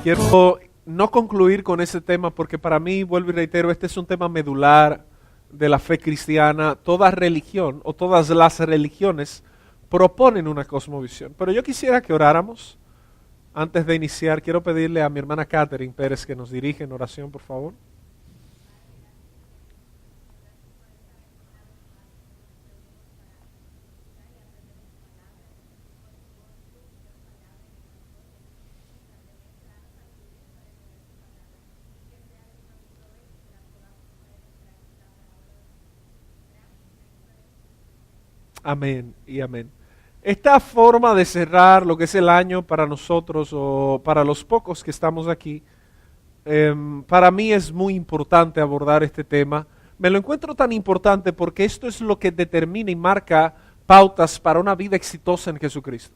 Quiero no concluir con ese tema porque para mí, vuelvo y reitero, este es un tema medular de la fe cristiana. Toda religión o todas las religiones proponen una cosmovisión. Pero yo quisiera que oráramos. Antes de iniciar, quiero pedirle a mi hermana Catherine Pérez que nos dirija en oración, por favor. Amén y amén. Esta forma de cerrar lo que es el año para nosotros o para los pocos que estamos aquí, para mí es muy importante abordar este tema. Me lo encuentro tan importante porque esto es lo que determina y marca pautas para una vida exitosa en Jesucristo.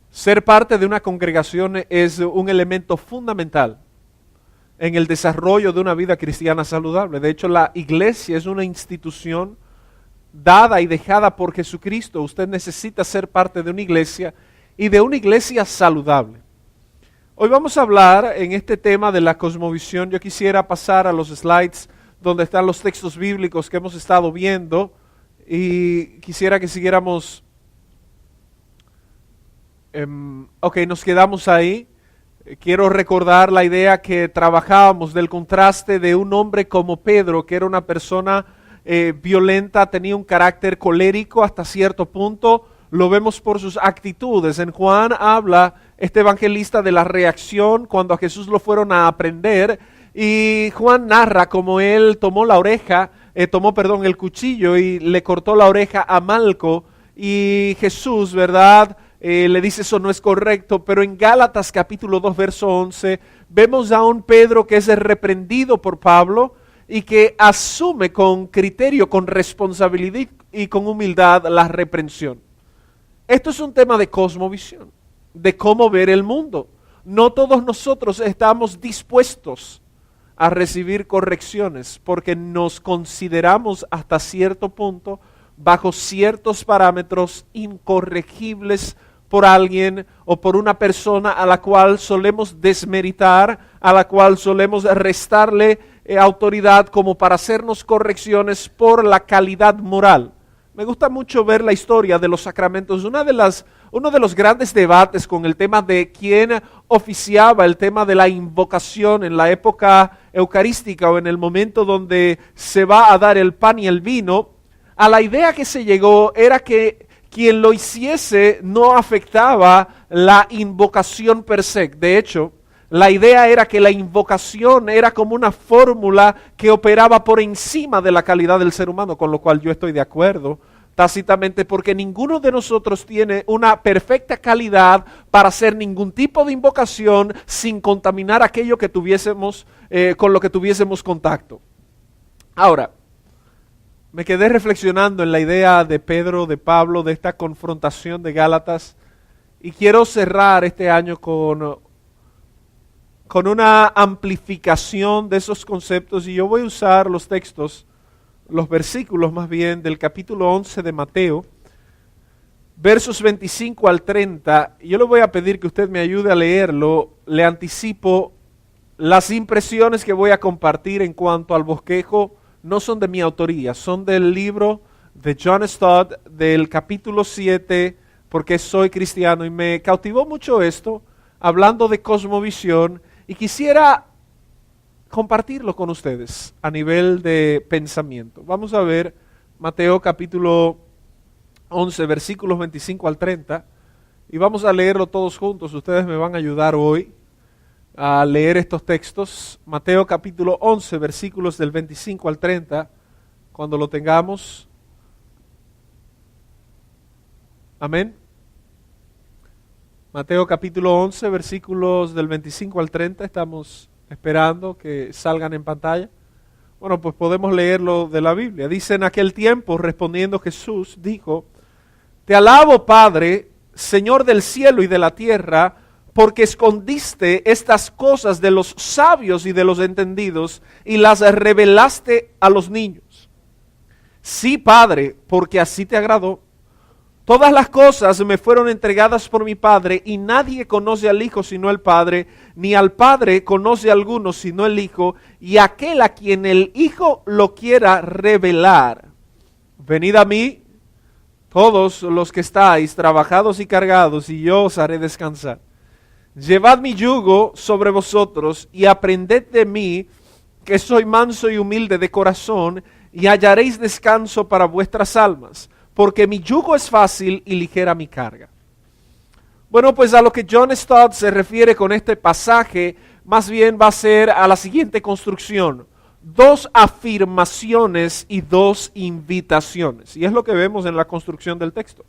Ser parte de una congregación es un elemento fundamental en el desarrollo de una vida cristiana saludable. De hecho, la iglesia es una institución dada y dejada por Jesucristo. Usted necesita ser parte de una iglesia y de una iglesia saludable. Hoy vamos a hablar en este tema de la cosmovisión. Yo quisiera pasar a los slides donde están los textos bíblicos que hemos estado viendo y quisiera que siguiéramos. Nos quedamos ahí. Quiero recordar la idea que trabajábamos del contraste de un hombre como Pedro, que era una persona violenta, tenía un carácter colérico hasta cierto punto. Lo vemos por sus actitudes. En Juan habla este evangelista de la reacción cuando a Jesús lo fueron a aprender, y Juan narra cómo él tomó el cuchillo y le cortó la oreja a Malco, y Jesús, ¿verdad?, le dice eso no es correcto. Pero en Gálatas capítulo 2 verso 11 vemos a un Pedro que es reprendido por Pablo y que asume con criterio, con responsabilidad y con humildad la reprensión. Esto es un tema de cosmovisión, de cómo ver el mundo. No todos nosotros estamos dispuestos a recibir correcciones porque nos consideramos hasta cierto punto, bajo ciertos parámetros, incorregibles por alguien o por una persona a la cual solemos desmeritar, a la cual solemos restarle autoridad como para hacernos correcciones por la calidad moral. Me gusta mucho ver la historia de los sacramentos. Uno de los grandes debates con el tema de quién oficiaba el tema de la invocación en la época eucarística o en el momento donde se va a dar el pan y el vino, a la idea que se llegó era que quien lo hiciese no afectaba la invocación per se. De hecho, la idea era que la invocación era como una fórmula que operaba por encima de la calidad del ser humano, con lo cual yo estoy de acuerdo tácitamente, porque ninguno de nosotros tiene una perfecta calidad para hacer ningún tipo de invocación sin contaminar aquello que tuviésemos, con lo que tuviésemos contacto. Ahora, me quedé reflexionando en la idea de Pedro, de Pablo, de esta confrontación de Gálatas, y quiero cerrar este año con una amplificación de esos conceptos, y yo voy a usar los textos, los versículos más bien, del capítulo 11 de Mateo, versos 25 al 30, y yo le voy a pedir que usted me ayude a leerlo. Le anticipo, las impresiones que voy a compartir en cuanto al bosquejo no son de mi autoría, son del libro de John Stott, del capítulo 7, porque soy cristiano, y me cautivó mucho esto, hablando de cosmovisión, y quisiera compartirlo con ustedes a nivel de pensamiento. Vamos a ver Mateo capítulo 11, versículos 25 al 30, y vamos a leerlo todos juntos. Ustedes me van a ayudar hoy a leer estos textos. Mateo capítulo 11, versículos del 25 al 30, cuando lo tengamos. Amén. Mateo capítulo 11, versículos del 25 al 30, estamos esperando que salgan en pantalla. Bueno, pues podemos leerlo de la Biblia. Dice: en aquel tiempo, respondiendo Jesús, dijo: Te alabo, Padre, Señor del cielo y de la tierra, porque escondiste estas cosas de los sabios y de los entendidos y las revelaste a los niños. Sí, Padre, porque así te agradó. Todas las cosas me fueron entregadas por mi Padre, y nadie conoce al Hijo sino el Padre, ni al Padre conoce a alguno sino el Hijo, y aquel a quien el Hijo lo quiera revelar. Venid a mí, todos los que estáis trabajados y cargados, y yo os haré descansar. Llevad mi yugo sobre vosotros, y aprended de mí, que soy manso y humilde de corazón, y hallaréis descanso para vuestras almas, porque mi yugo es fácil y ligera mi carga. Bueno, pues a lo que John Stott se refiere con este pasaje, más bien va a ser a la siguiente construcción: dos afirmaciones y dos invitaciones. Y es lo que vemos en la construcción del texto.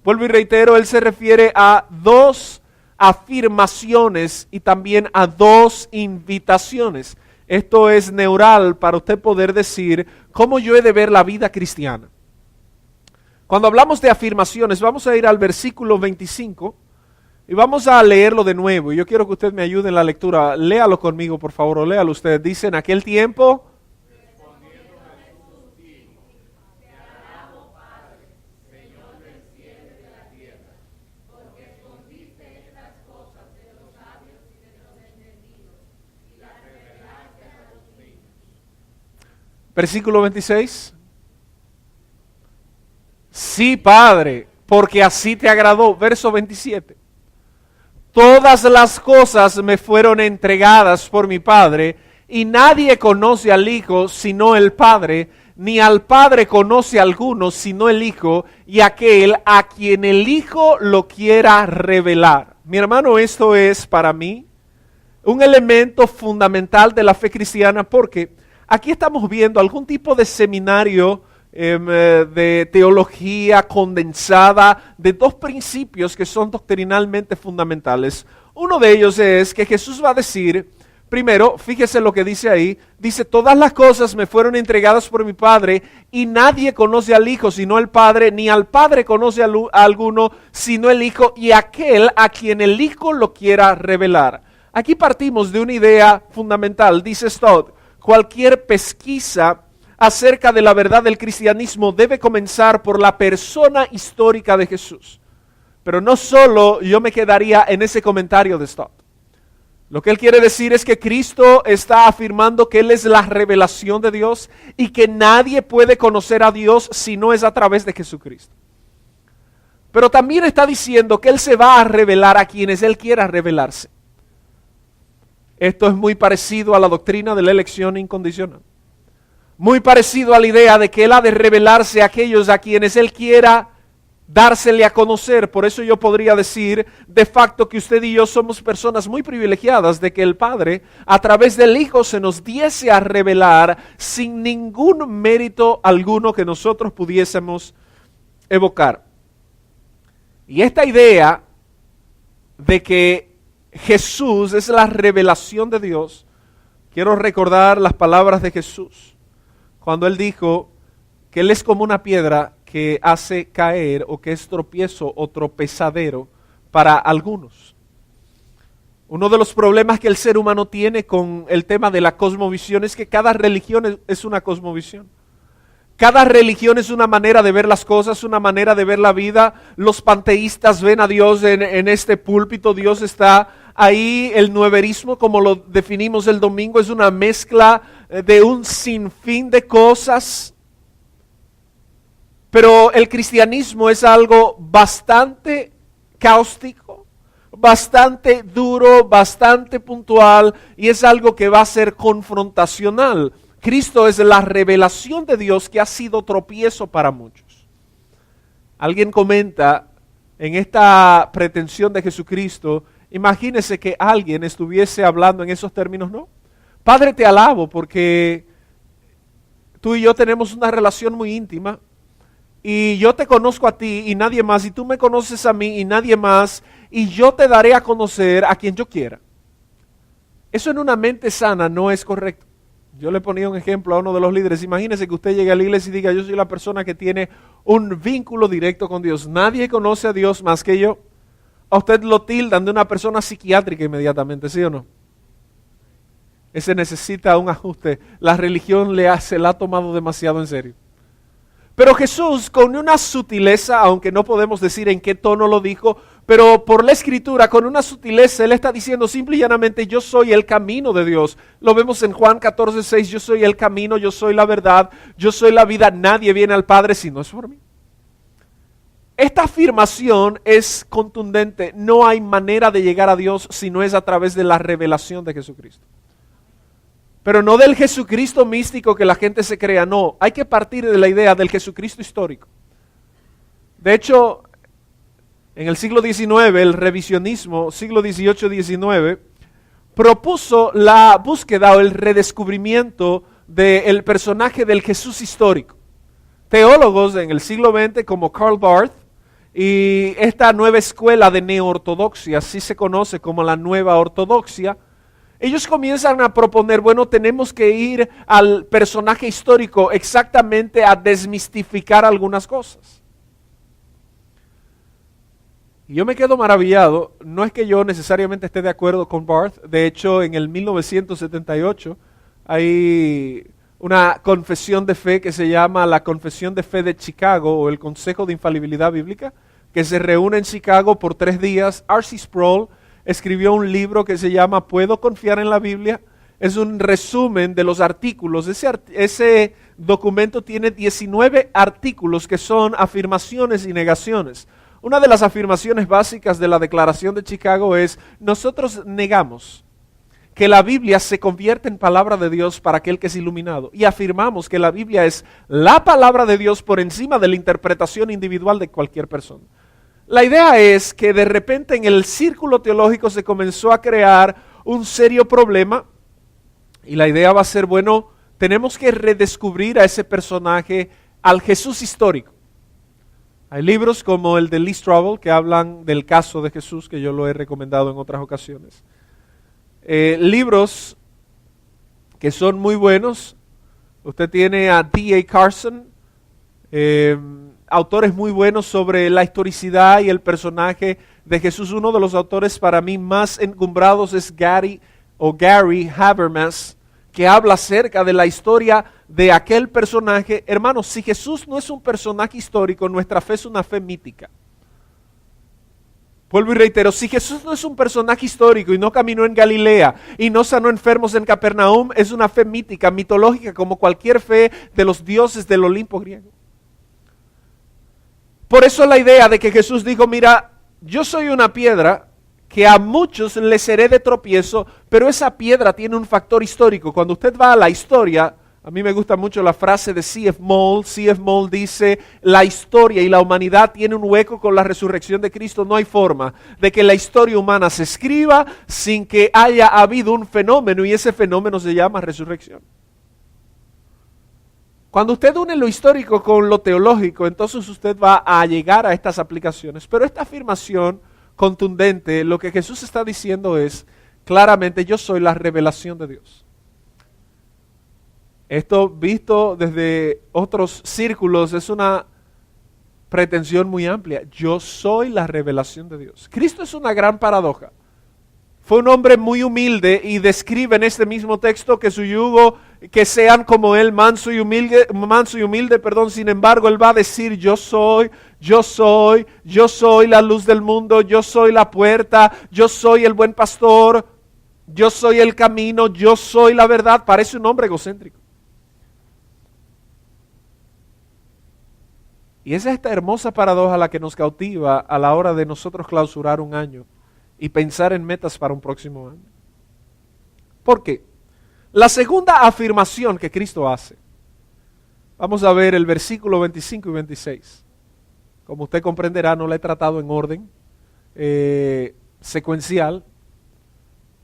Vuelvo y reitero, él se refiere a dos afirmaciones y también a dos invitaciones. Esto es neural para usted poder decir cómo yo he de ver la vida cristiana. Cuando hablamos de afirmaciones, vamos a ir al versículo 25 y vamos a leerlo de nuevo. Yo quiero que usted me ayude en la lectura. Léalo conmigo, por favor, o léalo usted. Dice: en aquel tiempo, versículo 26. Sí, Padre, porque así te agradó. Verso 27. Todas las cosas me fueron entregadas por mi Padre, y nadie conoce al Hijo sino el Padre, ni al Padre conoce a alguno sino el Hijo, y aquel a quien el Hijo lo quiera revelar. Mi hermano, esto es para mí un elemento fundamental de la fe cristiana, porque aquí estamos viendo algún tipo de seminario de teología condensada de dos principios que son doctrinalmente fundamentales. Uno de ellos es que Jesús va a decir, primero, fíjese lo que dice ahí, dice: todas las cosas me fueron entregadas por mi Padre, y nadie conoce al Hijo sino el Padre, ni al Padre conoce a alguno sino el Hijo, y aquel a quien el Hijo lo quiera revelar. Aquí partimos de una idea fundamental. Dice Stott: cualquier pesquisa acerca de la verdad del cristianismo debe comenzar por la persona histórica de Jesús. Pero no solo yo me quedaría en ese comentario de Stott. Lo que él quiere decir es que Cristo está afirmando que Él es la revelación de Dios y que nadie puede conocer a Dios si no es a través de Jesucristo. Pero también está diciendo que Él se va a revelar a quienes Él quiera revelarse. Esto es muy parecido a la doctrina de la elección incondicional. Muy parecido a la idea de que Él ha de revelarse a aquellos a quienes Él quiera dársele a conocer. Por eso yo podría decir de facto que usted y yo somos personas muy privilegiadas de que el Padre a través del Hijo se nos diese a revelar sin ningún mérito alguno que nosotros pudiésemos evocar. Y esta idea de que Jesús es la revelación de Dios, quiero recordar las palabras de Jesús cuando Él dijo que Él es como una piedra que hace caer o que es tropiezo o tropezadero para algunos. Uno de los problemas que el ser humano tiene con el tema de la cosmovisión es que cada religión es una cosmovisión. Cada religión es una manera de ver las cosas, una manera de ver la vida. Los panteístas ven a Dios en este púlpito, Dios está ahí. El nueverismo, como lo definimos el domingo, es una mezcla de un sinfín de cosas. Pero el cristianismo es algo bastante cáustico, bastante duro, bastante puntual, y es algo que va a ser confrontacional. Cristo es la revelación de Dios que ha sido tropiezo para muchos. Alguien comenta en esta pretensión de Jesucristo, imagínese que alguien estuviese hablando en esos términos, ¿no? Padre, te alabo porque tú y yo tenemos una relación muy íntima y yo te conozco a ti y nadie más, y tú me conoces a mí y nadie más, y yo te daré a conocer a quien yo quiera. Eso en una mente sana no es correcto. Yo le ponía un ejemplo a uno de los líderes. Imagínese que usted llegue a la iglesia y diga: yo soy la persona que tiene un vínculo directo con Dios. Nadie conoce a Dios más que yo. A usted lo tildan de una persona psiquiátrica inmediatamente, ¿sí o no? Ese necesita un ajuste. La religión se la ha tomado demasiado en serio. Pero Jesús, con una sutileza, aunque no podemos decir en qué tono lo dijo, pero por la Escritura, con una sutileza, Él está diciendo simple y llanamente, yo soy el camino de Dios. Lo vemos en Juan 14:6, yo soy el camino, yo soy la verdad, yo soy la vida, nadie viene al Padre si no es por mí. Esta afirmación es contundente, no hay manera de llegar a Dios si no es a través de la revelación de Jesucristo. Pero no del Jesucristo místico que la gente se crea, no, hay que partir de la idea del Jesucristo histórico. De hecho, en el siglo XIX, el revisionismo, siglo XVIII-XIX, propuso la búsqueda o el redescubrimiento del personaje del Jesús histórico. Teólogos en el siglo XX como Karl Barth y esta nueva escuela de neoortodoxia, así se conoce como la nueva ortodoxia, ellos comienzan a proponer, bueno, tenemos que ir al personaje histórico exactamente a desmistificar algunas cosas. Y yo me quedo maravillado, no es que yo necesariamente esté de acuerdo con Barth, de hecho en el 1978 hay una confesión de fe que se llama la Confesión de Fe de Chicago o el Consejo de Infalibilidad Bíblica, que se reúne en Chicago por 3 días. R.C. Sproul escribió un libro que se llama ¿Puedo confiar en la Biblia? Es un resumen de los artículos. Ese documento tiene 19 artículos que son afirmaciones y negaciones. Una de las afirmaciones básicas de la Declaración de Chicago es: nosotros negamos que la Biblia se convierte en palabra de Dios para aquel que es iluminado. Y afirmamos que la Biblia es la palabra de Dios por encima de la interpretación individual de cualquier persona. La idea es que de repente en el círculo teológico se comenzó a crear un serio problema y la idea va a ser, bueno, tenemos que redescubrir a ese personaje, al Jesús histórico. Hay libros como el de Lee Strobel que hablan del caso de Jesús, que yo lo he recomendado en otras ocasiones. Libros que son muy buenos. Usted tiene a D.A. Carson, autores muy buenos sobre la historicidad y el personaje de Jesús. Uno de los autores para mí más encumbrados es Gary Habermas, que habla acerca de la historia de aquel personaje. Hermanos, si Jesús no es un personaje histórico, nuestra fe es una fe mítica. Vuelvo y reitero, si Jesús no es un personaje histórico y no caminó en Galilea y no sanó enfermos en Capernaum, es una fe mítica, mitológica, como cualquier fe de los dioses del Olimpo griego. Por eso la idea de que Jesús dijo, mira, yo soy una piedra que a muchos les seré de tropiezo, pero esa piedra tiene un factor histórico. Cuando usted va a la historia, a mí me gusta mucho la frase de C.F. Moule. C.F. Moule dice, la historia y la humanidad tiene un hueco con la resurrección de Cristo. No hay forma de que la historia humana se escriba sin que haya habido un fenómeno, y ese fenómeno se llama resurrección. Cuando usted une lo histórico con lo teológico, entonces usted va a llegar a estas aplicaciones. Pero esta afirmación contundente, lo que Jesús está diciendo es, claramente, yo soy la revelación de Dios. Esto, visto desde otros círculos, es una pretensión muy amplia. Yo soy la revelación de Dios. Cristo es una gran paradoja. Fue un hombre muy humilde y describe en este mismo texto que su yugo, que sean como él, manso y humilde, sin embargo, él va a decir, yo soy la luz del mundo, yo soy la puerta, yo soy el buen pastor, yo soy el camino, yo soy la verdad. Parece un hombre egocéntrico. Y esa es esta hermosa paradoja la que nos cautiva a la hora de nosotros clausurar un año y pensar en metas para un próximo año. ¿Por qué? La segunda afirmación que Cristo hace, vamos a ver el versículo 25 y 26. Como usted comprenderá, no la he tratado en orden secuencial,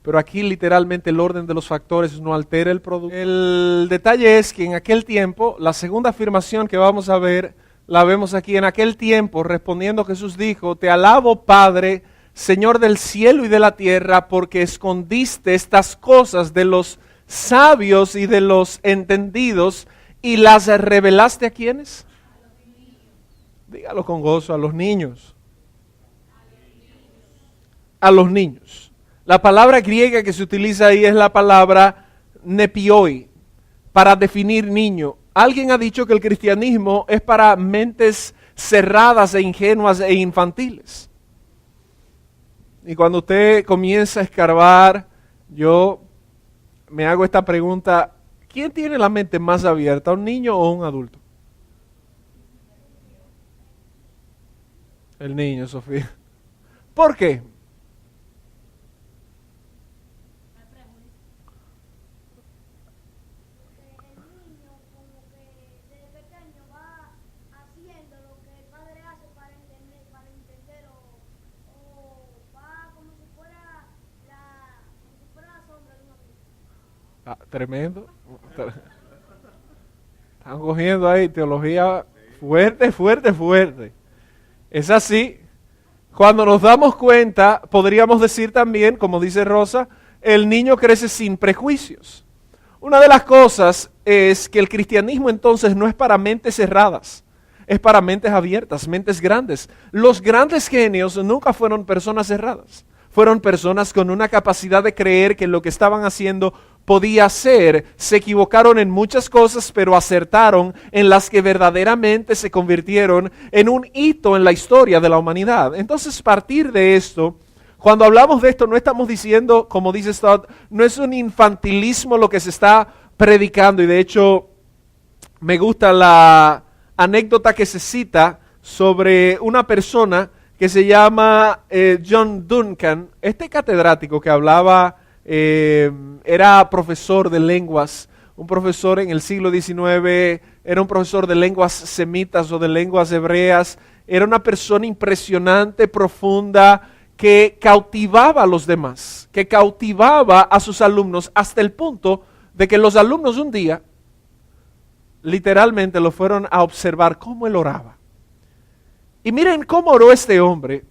pero aquí literalmente el orden de los factores no altera el producto. El detalle es que en aquel tiempo, la segunda afirmación que vamos a ver, la vemos aquí. En aquel tiempo, respondiendo Jesús dijo, te alabo, Padre, Señor del cielo y de la tierra, porque escondiste estas cosas de los sabios y de los entendidos y las revelaste ¿a quiénes? Dígalo con gozo, a los niños. A los niños. La palabra griega que se utiliza ahí es la palabra nepioi, para definir niño. alguien ha dicho que el cristianismo es para mentes cerradas e ingenuas e infantiles. Y cuando usted comienza a escarbar, yo me hago esta pregunta: ¿quién tiene la mente más abierta, un niño o un adulto? El niño, Sofía. ¿Por qué? Ah, tremendo. Están cogiendo ahí teología fuerte, fuerte, fuerte. Es así. Cuando nos damos cuenta, podríamos decir también, como dice Rosa, el niño crece sin prejuicios. Una de las cosas es que el cristianismo entonces no es para mentes cerradas, es para mentes abiertas, mentes grandes. Los grandes genios nunca fueron personas cerradas, fueron personas con una capacidad de creer que lo que estaban haciendo podía ser. Se equivocaron en muchas cosas, pero acertaron en las que verdaderamente se convirtieron en un hito en la historia de la humanidad. Entonces, partir de esto, cuando hablamos de esto, no estamos diciendo, como dice Stott, no es un infantilismo lo que se está predicando. Y de hecho, me gusta la anécdota que se cita sobre una persona que se llama John Duncan. Este catedrático que hablaba, era profesor de lenguas, un profesor en el siglo XIX, era un profesor de lenguas semitas o de lenguas hebreas. Era una persona impresionante, profunda, que cautivaba a los demás, que cautivaba a sus alumnos hasta el punto de que los alumnos un día literalmente lo fueron a observar cómo él oraba. Y miren cómo oró este hombre.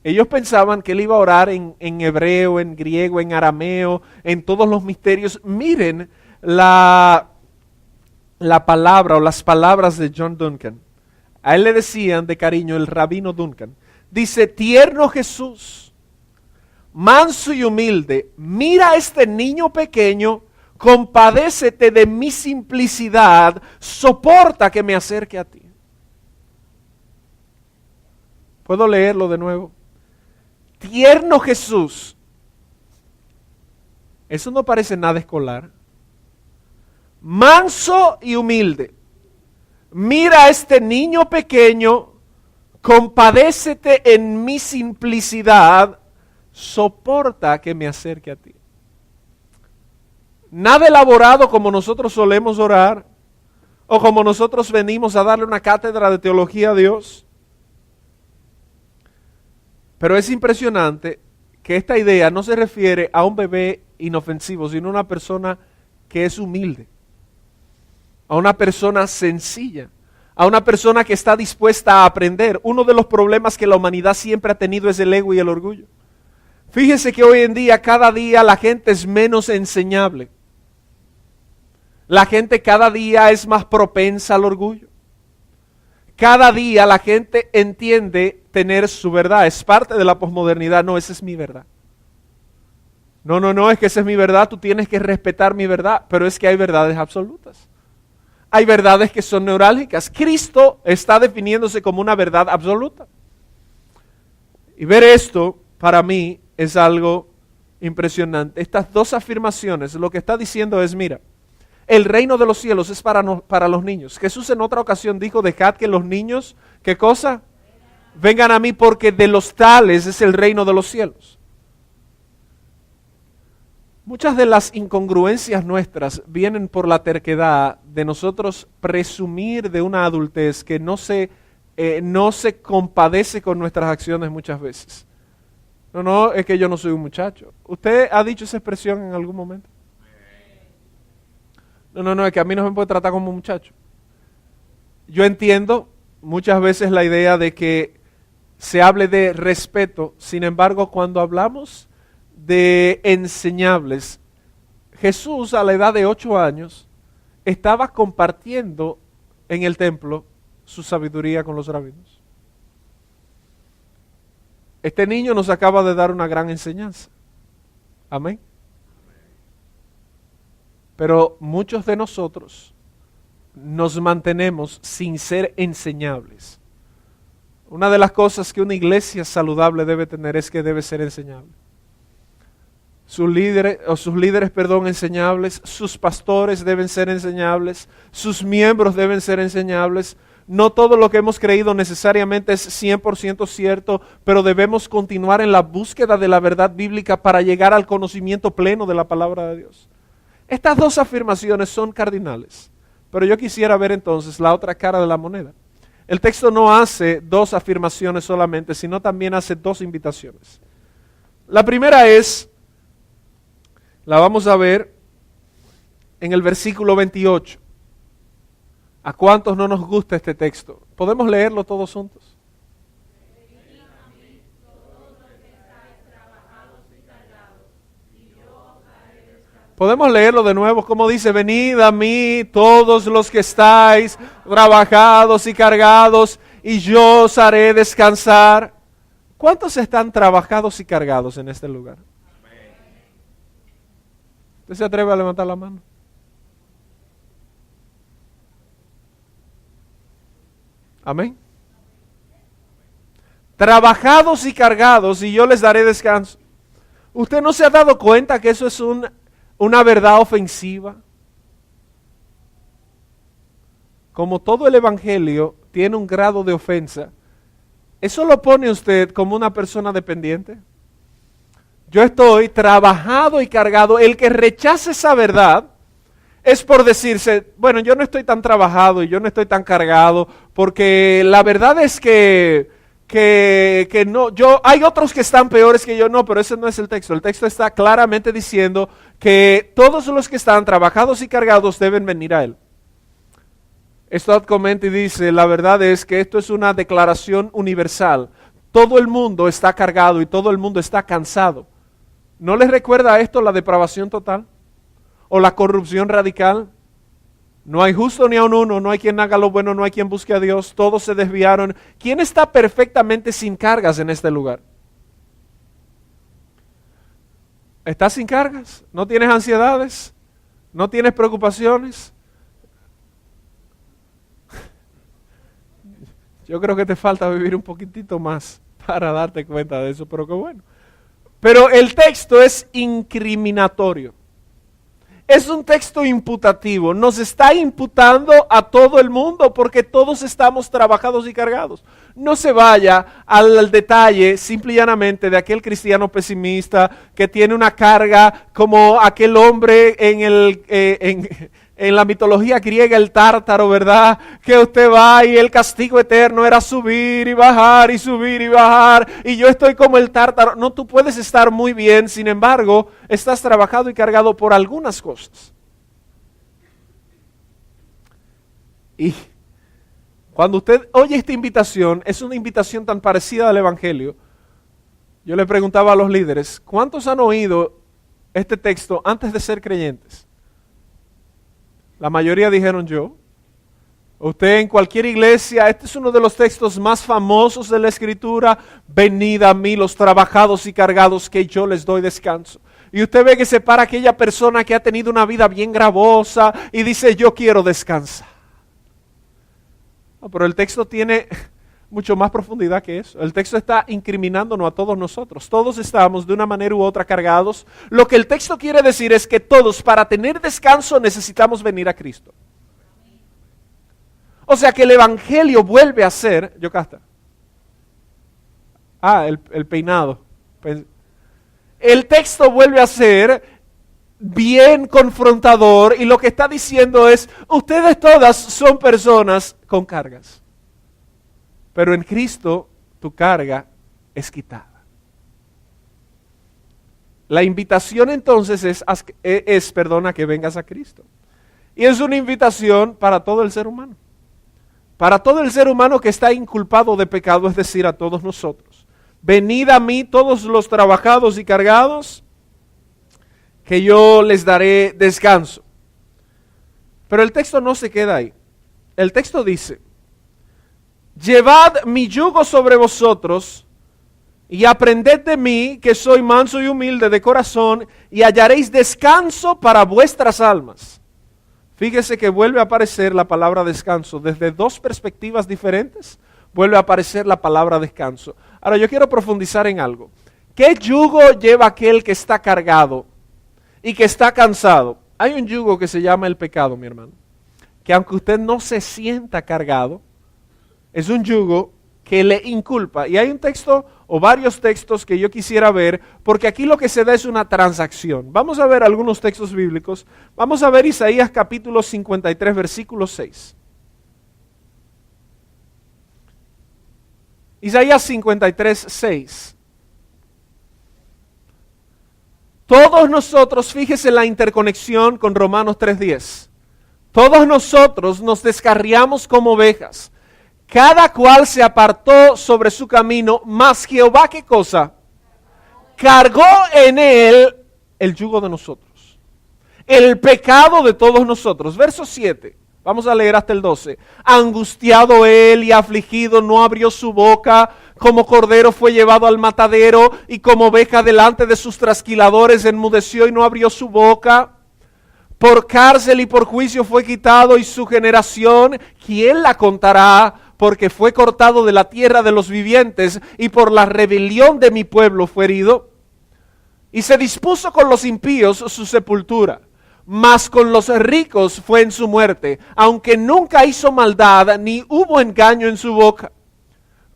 Ellos pensaban que él iba a orar en hebreo, en griego, en arameo, en todos los misterios. Miren la palabra o las palabras de John Duncan. A él le decían de cariño el rabino Duncan. Dice: tierno Jesús, manso y humilde, mira a este niño pequeño, compadécete de mi simplicidad, soporta que me acerque a ti. ¿Puedo leerlo de nuevo? Tierno Jesús. Eso no parece nada escolar. Manso y humilde. Mira a este niño pequeño, compadécete en mi simplicidad, soporta que me acerque a ti. Nada elaborado como nosotros solemos orar, o como nosotros venimos a darle una cátedra de teología a Dios. Pero es impresionante que esta idea no se refiere a un bebé inofensivo, sino a una persona que es humilde, a una persona sencilla, a una persona que está dispuesta a aprender. Uno de los problemas que la humanidad siempre ha tenido es el ego y el orgullo. Fíjese que hoy en día, cada día la gente es menos enseñable. La gente cada día es más propensa al orgullo. Cada día la gente entiende tener su verdad. Es parte de la posmodernidad. No, esa es mi verdad. No, es que esa es mi verdad. Tú tienes que respetar mi verdad. Pero es que hay verdades absolutas. Hay verdades que son neurálgicas. Cristo está definiéndose como una verdad absoluta. Y ver esto, para mí, es algo impresionante. Estas dos afirmaciones, lo que está diciendo es: mira, el reino de los cielos es para los niños. Jesús en otra ocasión dijo: dejad que los niños, ¿qué cosa? Vengan a mí, porque de los tales es el reino de los cielos. Muchas de las incongruencias nuestras vienen por la terquedad de nosotros presumir de una adultez que no se compadece con nuestras acciones muchas veces. No, es que yo no soy un muchacho. ¿Usted ha dicho esa expresión en algún momento? No, es que a mí no me puede tratar como un muchacho. Yo entiendo muchas veces la idea de que se hable de respeto. Sin embargo, cuando hablamos de enseñables, Jesús a la edad de 8 años estaba compartiendo en el templo su sabiduría con los rabinos. Este niño nos acaba de dar una gran enseñanza. Amén. Pero muchos de nosotros nos mantenemos sin ser enseñables. Una de las cosas que una iglesia saludable debe tener es que debe ser enseñable. Sus líderes, enseñables, sus pastores deben ser enseñables, sus miembros deben ser enseñables. No todo lo que hemos creído necesariamente es 100% cierto, pero debemos continuar en la búsqueda de la verdad bíblica para llegar al conocimiento pleno de la palabra de Dios. Estas dos afirmaciones son cardinales, pero yo quisiera ver entonces la otra cara de la moneda. El texto no hace dos afirmaciones solamente, sino también hace dos invitaciones. La primera la vamos a ver en el versículo 28. ¿A cuántos no nos gusta este texto? ¿Podemos leerlo todos juntos? Podemos leerlo de nuevo, como dice: venid a mí todos los que estáis trabajados y cargados, y yo os haré descansar. ¿Cuántos están trabajados y cargados en este lugar? ¿Usted se atreve a levantar la mano? Amén. Trabajados y cargados, y yo les daré descanso. ¿Usted no se ha dado cuenta que eso es una verdad ofensiva? Como todo el evangelio tiene un grado de ofensa, ¿eso lo pone usted como una persona dependiente? Yo estoy trabajado y cargado. El que rechace esa verdad es por decirse: bueno, yo no estoy tan trabajado y yo no estoy tan cargado, porque la verdad es que no, hay otros que están peores que yo. No, pero ese no es el texto. El texto está claramente diciendo que todos los que están trabajados y cargados deben venir a Él. Stott comenta y dice: la verdad es que esto es una declaración universal. Todo el mundo está cargado y todo el mundo está cansado. ¿No les recuerda esto la depravación total? ¿O la corrupción radical? No hay justo ni aun uno, no hay quien haga lo bueno, no hay quien busque a Dios, todos se desviaron. ¿Quién está perfectamente sin cargas en este lugar? ¿Estás sin cargas? ¿No tienes ansiedades? ¿No tienes preocupaciones? Yo creo que te falta vivir un poquitito más para darte cuenta de eso, pero qué bueno. Pero el texto es incriminatorio. Es un texto imputativo. Nos está imputando a todo el mundo porque todos estamos trabajados y cargados. No se vaya al detalle simple y llanamente de aquel cristiano pesimista que tiene una carga como aquel hombre en la mitología griega, el tártaro, ¿verdad? Que usted va y el castigo eterno era subir y bajar y subir y bajar, y yo estoy como el tártaro. No, tú puedes estar muy bien, sin embargo, estás trabajado y cargado por algunas cosas. Y cuando usted oye esta invitación, es una invitación tan parecida al Evangelio. Yo le preguntaba a los líderes: ¿cuántos han oído este texto antes de ser creyentes? La mayoría dijeron yo. Usted en cualquier iglesia, este es uno de los textos más famosos de la Escritura: venid a mí los trabajados y cargados, que yo les doy descanso. Y usted ve que se para aquella persona que ha tenido una vida bien gravosa y dice: yo quiero descansar. No, pero el texto tiene mucho más profundidad que eso. El texto está incriminándonos a todos nosotros. Todos estamos de una manera u otra cargados. Lo que el texto quiere decir es que todos, para tener descanso, necesitamos venir a Cristo. O sea que el Evangelio vuelve a ser... Yocasta. El peinado. El texto vuelve a ser bien confrontador, y lo que está diciendo es: ustedes todas son personas con cargas. Pero en Cristo tu carga es quitada. La invitación entonces es que vengas a Cristo. Y es una invitación para todo el ser humano. Para todo el ser humano que está inculpado de pecado, es decir, a todos nosotros. Venid a mí todos los trabajados y cargados, que yo les daré descanso. Pero el texto no se queda ahí. El texto dice: llevad mi yugo sobre vosotros y aprended de mí, que soy manso y humilde de corazón, y hallaréis descanso para vuestras almas. Fíjese que vuelve a aparecer la palabra descanso. Desde dos perspectivas diferentes, vuelve a aparecer la palabra descanso. Ahora yo quiero profundizar en algo. ¿Qué yugo lleva aquel que está cargado y que está cansado? Hay un yugo que se llama el pecado, mi hermano. Que aunque usted no se sienta cargado, es un yugo que le inculpa. Y hay un texto o varios textos que yo quisiera ver, porque aquí lo que se da es una transacción. Vamos a ver algunos textos bíblicos. Vamos a ver Isaías capítulo 53, versículo 6. Isaías 53, 6. Todos nosotros, fíjese la interconexión con Romanos 3:10. Todos nosotros nos descarriamos como ovejas. Cada cual se apartó sobre su camino, mas Jehová, ¿qué cosa? Cargó en él el yugo de nosotros. El pecado de todos nosotros. Verso 7. Vamos a leer hasta el 12. Angustiado él y afligido, no abrió su boca. Como cordero fue llevado al matadero, y como oveja delante de sus trasquiladores enmudeció y no abrió su boca. Por cárcel y por juicio fue quitado, y su generación, ¿quién la contará? Porque fue cortado de la tierra de los vivientes, y por la rebelión de mi pueblo fue herido. Y se dispuso con los impíos su sepultura, mas con los ricos fue en su muerte, aunque nunca hizo maldad, ni hubo engaño en su boca.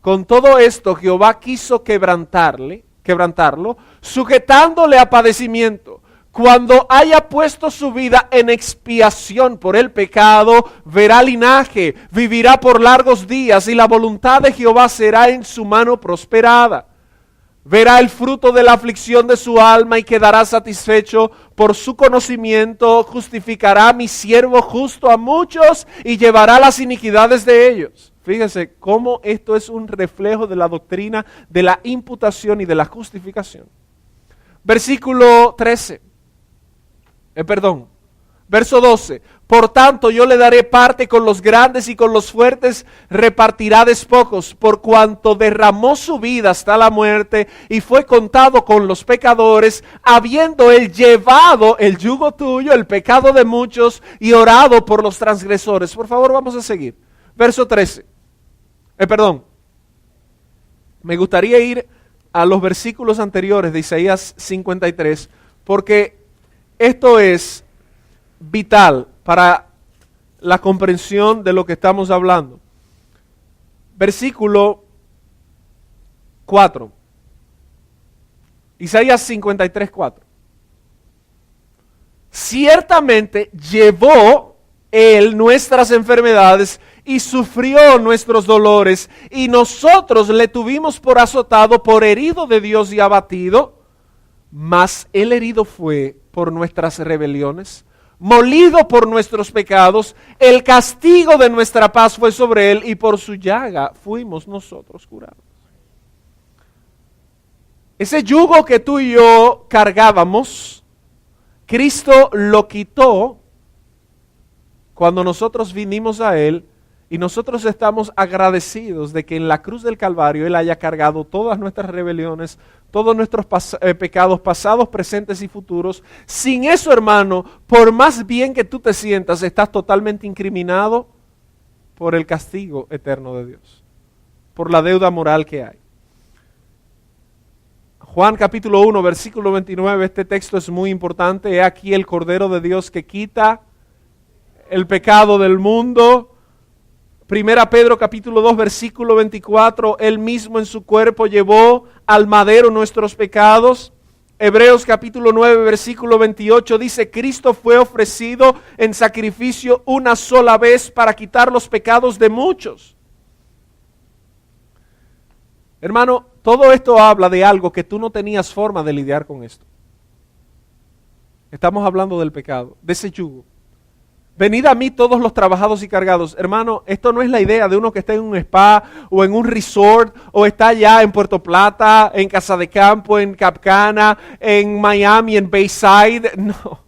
Con todo esto Jehová quiso quebrantarlo, sujetándole a padecimiento. Cuando haya puesto su vida en expiación por el pecado, verá linaje, vivirá por largos días, y la voluntad de Jehová será en su mano prosperada. Verá el fruto de la aflicción de su alma y quedará satisfecho. Por su conocimiento justificará mi siervo justo a muchos y llevará las iniquidades de ellos. Fíjense cómo esto es un reflejo de la doctrina de la imputación y de la justificación. Versículo 13. Verso 12. Por tanto, yo le daré parte con los grandes y con los fuertes repartirá despojos, por cuanto derramó su vida hasta la muerte y fue contado con los pecadores, habiendo él llevado el yugo tuyo, el pecado de muchos, y orado por los transgresores. Por favor, vamos a seguir. Verso 13. Me gustaría ir a los versículos anteriores de Isaías 53, porque esto es vital para la comprensión de lo que estamos hablando. Versículo 4. Isaías 53, 4. Ciertamente llevó él nuestras enfermedades y sufrió nuestros dolores, y nosotros le tuvimos por azotado, por herido de Dios y abatido, mas el herido fue por nuestras rebeliones, molido por nuestros pecados, el castigo de nuestra paz fue sobre él, y por su llaga fuimos nosotros curados. Ese yugo que tú y yo cargábamos, Cristo lo quitó cuando nosotros vinimos a él, y nosotros estamos agradecidos de que en la cruz del Calvario él haya cargado todas nuestras rebeliones, todos nuestros pecados pasados, presentes y futuros. Sin eso, hermano, por más bien que tú te sientas, estás totalmente incriminado por el castigo eterno de Dios, por la deuda moral que hay. Juan capítulo 1, versículo 29, este texto es muy importante. He aquí el Cordero de Dios que quita el pecado del mundo. Primera Pedro capítulo 2 versículo 24, él mismo en su cuerpo llevó al madero nuestros pecados. Hebreos capítulo 9 versículo 28 dice, Cristo fue ofrecido en sacrificio una sola vez para quitar los pecados de muchos. Hermano, todo esto habla de algo que tú no tenías forma de lidiar con esto. Estamos hablando del pecado, de ese yugo. Venid a mí todos los trabajados y cargados. Hermano, esto no es la idea de uno que está en un spa o en un resort o está allá en Puerto Plata, en Casa de Campo, en Cap Cana, en Miami, en Bayside. No.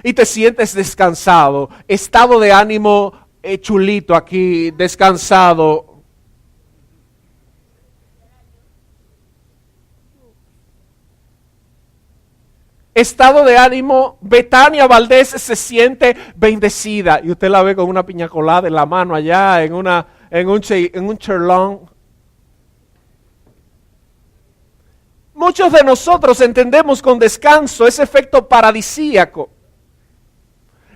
Y te sientes descansado, estado de ánimo chulito aquí, descansado. estado de ánimo, Betania Valdés se siente bendecida. Y usted la ve con una piña colada en la mano allá, en un cherlón. Muchos de nosotros entendemos con descanso ese efecto paradisíaco.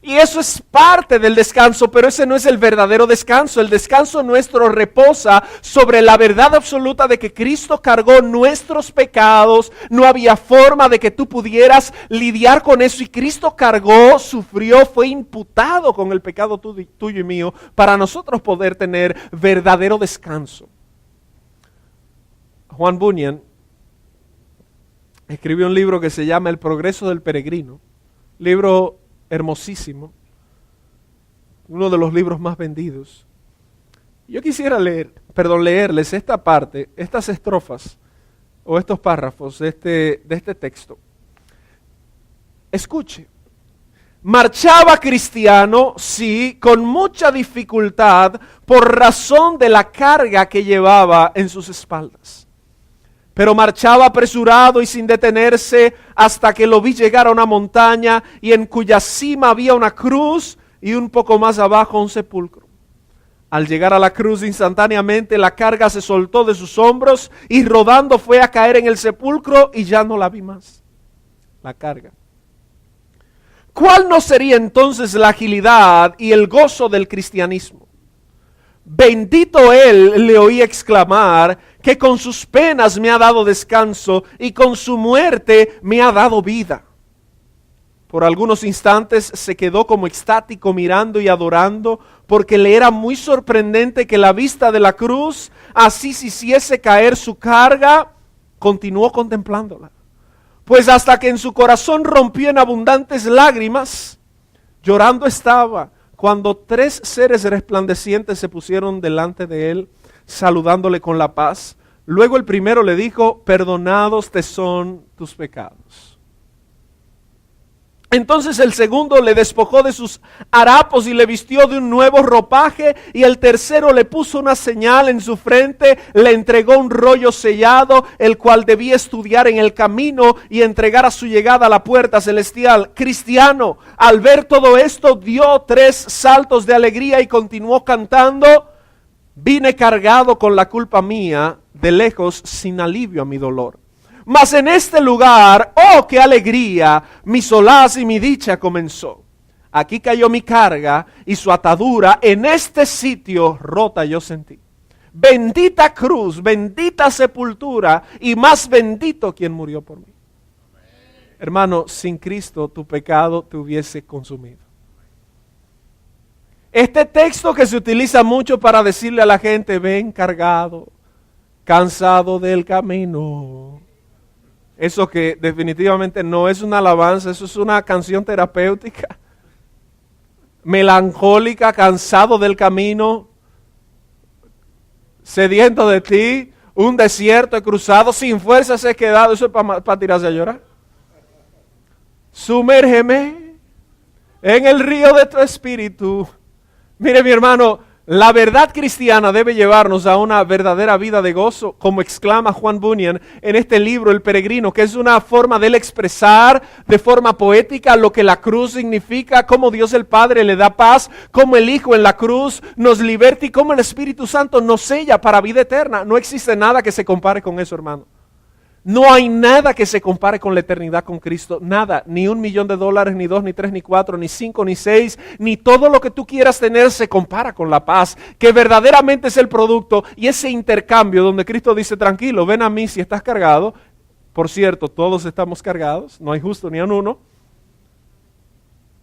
Y eso es parte del descanso, pero ese no es el verdadero descanso. El descanso nuestro reposa sobre la verdad absoluta de que Cristo cargó nuestros pecados. No había forma de que tú pudieras lidiar con eso. Y Cristo cargó, sufrió, fue imputado con el pecado tuyo y mío para nosotros poder tener verdadero descanso. Juan Bunyan escribió un libro que se llama El progreso del peregrino. Libro hermosísimo, uno de los libros más vendidos. Yo quisiera leerles esta parte, estas estrofas o estos párrafos de este texto. Escuche. Marchaba cristiano, sí, con mucha dificultad por razón de la carga que llevaba en sus espaldas. Pero marchaba apresurado y sin detenerse hasta que lo vi llegar a una montaña y en cuya cima había una cruz y un poco más abajo un sepulcro. Al llegar a la cruz instantáneamente la carga se soltó de sus hombros y rodando fue a caer en el sepulcro y ya no la vi más. La carga. ¿Cuál no sería entonces la agilidad y el gozo del cristianismo? Bendito él, le oí exclamar, que con sus penas me ha dado descanso y con su muerte me ha dado vida. Por algunos instantes se quedó como extático mirando y adorando, porque le era muy sorprendente que la vista de la cruz así se hiciese caer su carga. Continuó contemplándola, pues hasta que en su corazón rompió en abundantes lágrimas, llorando estaba, cuando 3 seres resplandecientes se pusieron delante de él, saludándole con la paz. Luego el primero le dijo, perdonados te son tus pecados. Entonces el segundo le despojó de sus harapos y le vistió de un nuevo ropaje, y el tercero le puso una señal en su frente, le entregó un rollo sellado, el cual debía estudiar en el camino y entregar a su llegada a la puerta celestial. Cristiano, al ver todo esto, dio 3 saltos de alegría y continuó cantando, vine cargado con la culpa mía, de lejos sin alivio a mi dolor. Mas en este lugar, oh qué alegría, mi solaz y mi dicha comenzó. Aquí cayó mi carga y su atadura, en este sitio rota yo sentí. Bendita cruz, bendita sepultura y más bendito quien murió por mí. Hermano, sin Cristo tu pecado te hubiese consumido. Este texto que se utiliza mucho para decirle a la gente, ven cargado, cansado del camino. Eso que definitivamente no es una alabanza, eso es una canción terapéutica. Melancólica, cansado del camino, sediento de ti, un desierto he cruzado, sin fuerzas he quedado. Eso es para tirarse a llorar. Sumérgeme en el río de tu espíritu. Mire, mi hermano, la verdad cristiana debe llevarnos a una verdadera vida de gozo, como exclama Juan Bunyan en este libro, El Peregrino, que es una forma de él expresar de forma poética lo que la cruz significa, cómo Dios el Padre le da paz, cómo el Hijo en la cruz nos liberta y cómo el Espíritu Santo nos sella para vida eterna. No existe nada que se compare con eso, hermano. No hay nada que se compare con la eternidad con Cristo, nada, ni $1,000,000, ni 2, ni 3, ni 4, ni 5, ni 6, ni todo lo que tú quieras tener se compara con la paz, que verdaderamente es el producto y ese intercambio donde Cristo dice, tranquilo, ven a mí si estás cargado. Por cierto, todos estamos cargados, no hay justo ni a uno,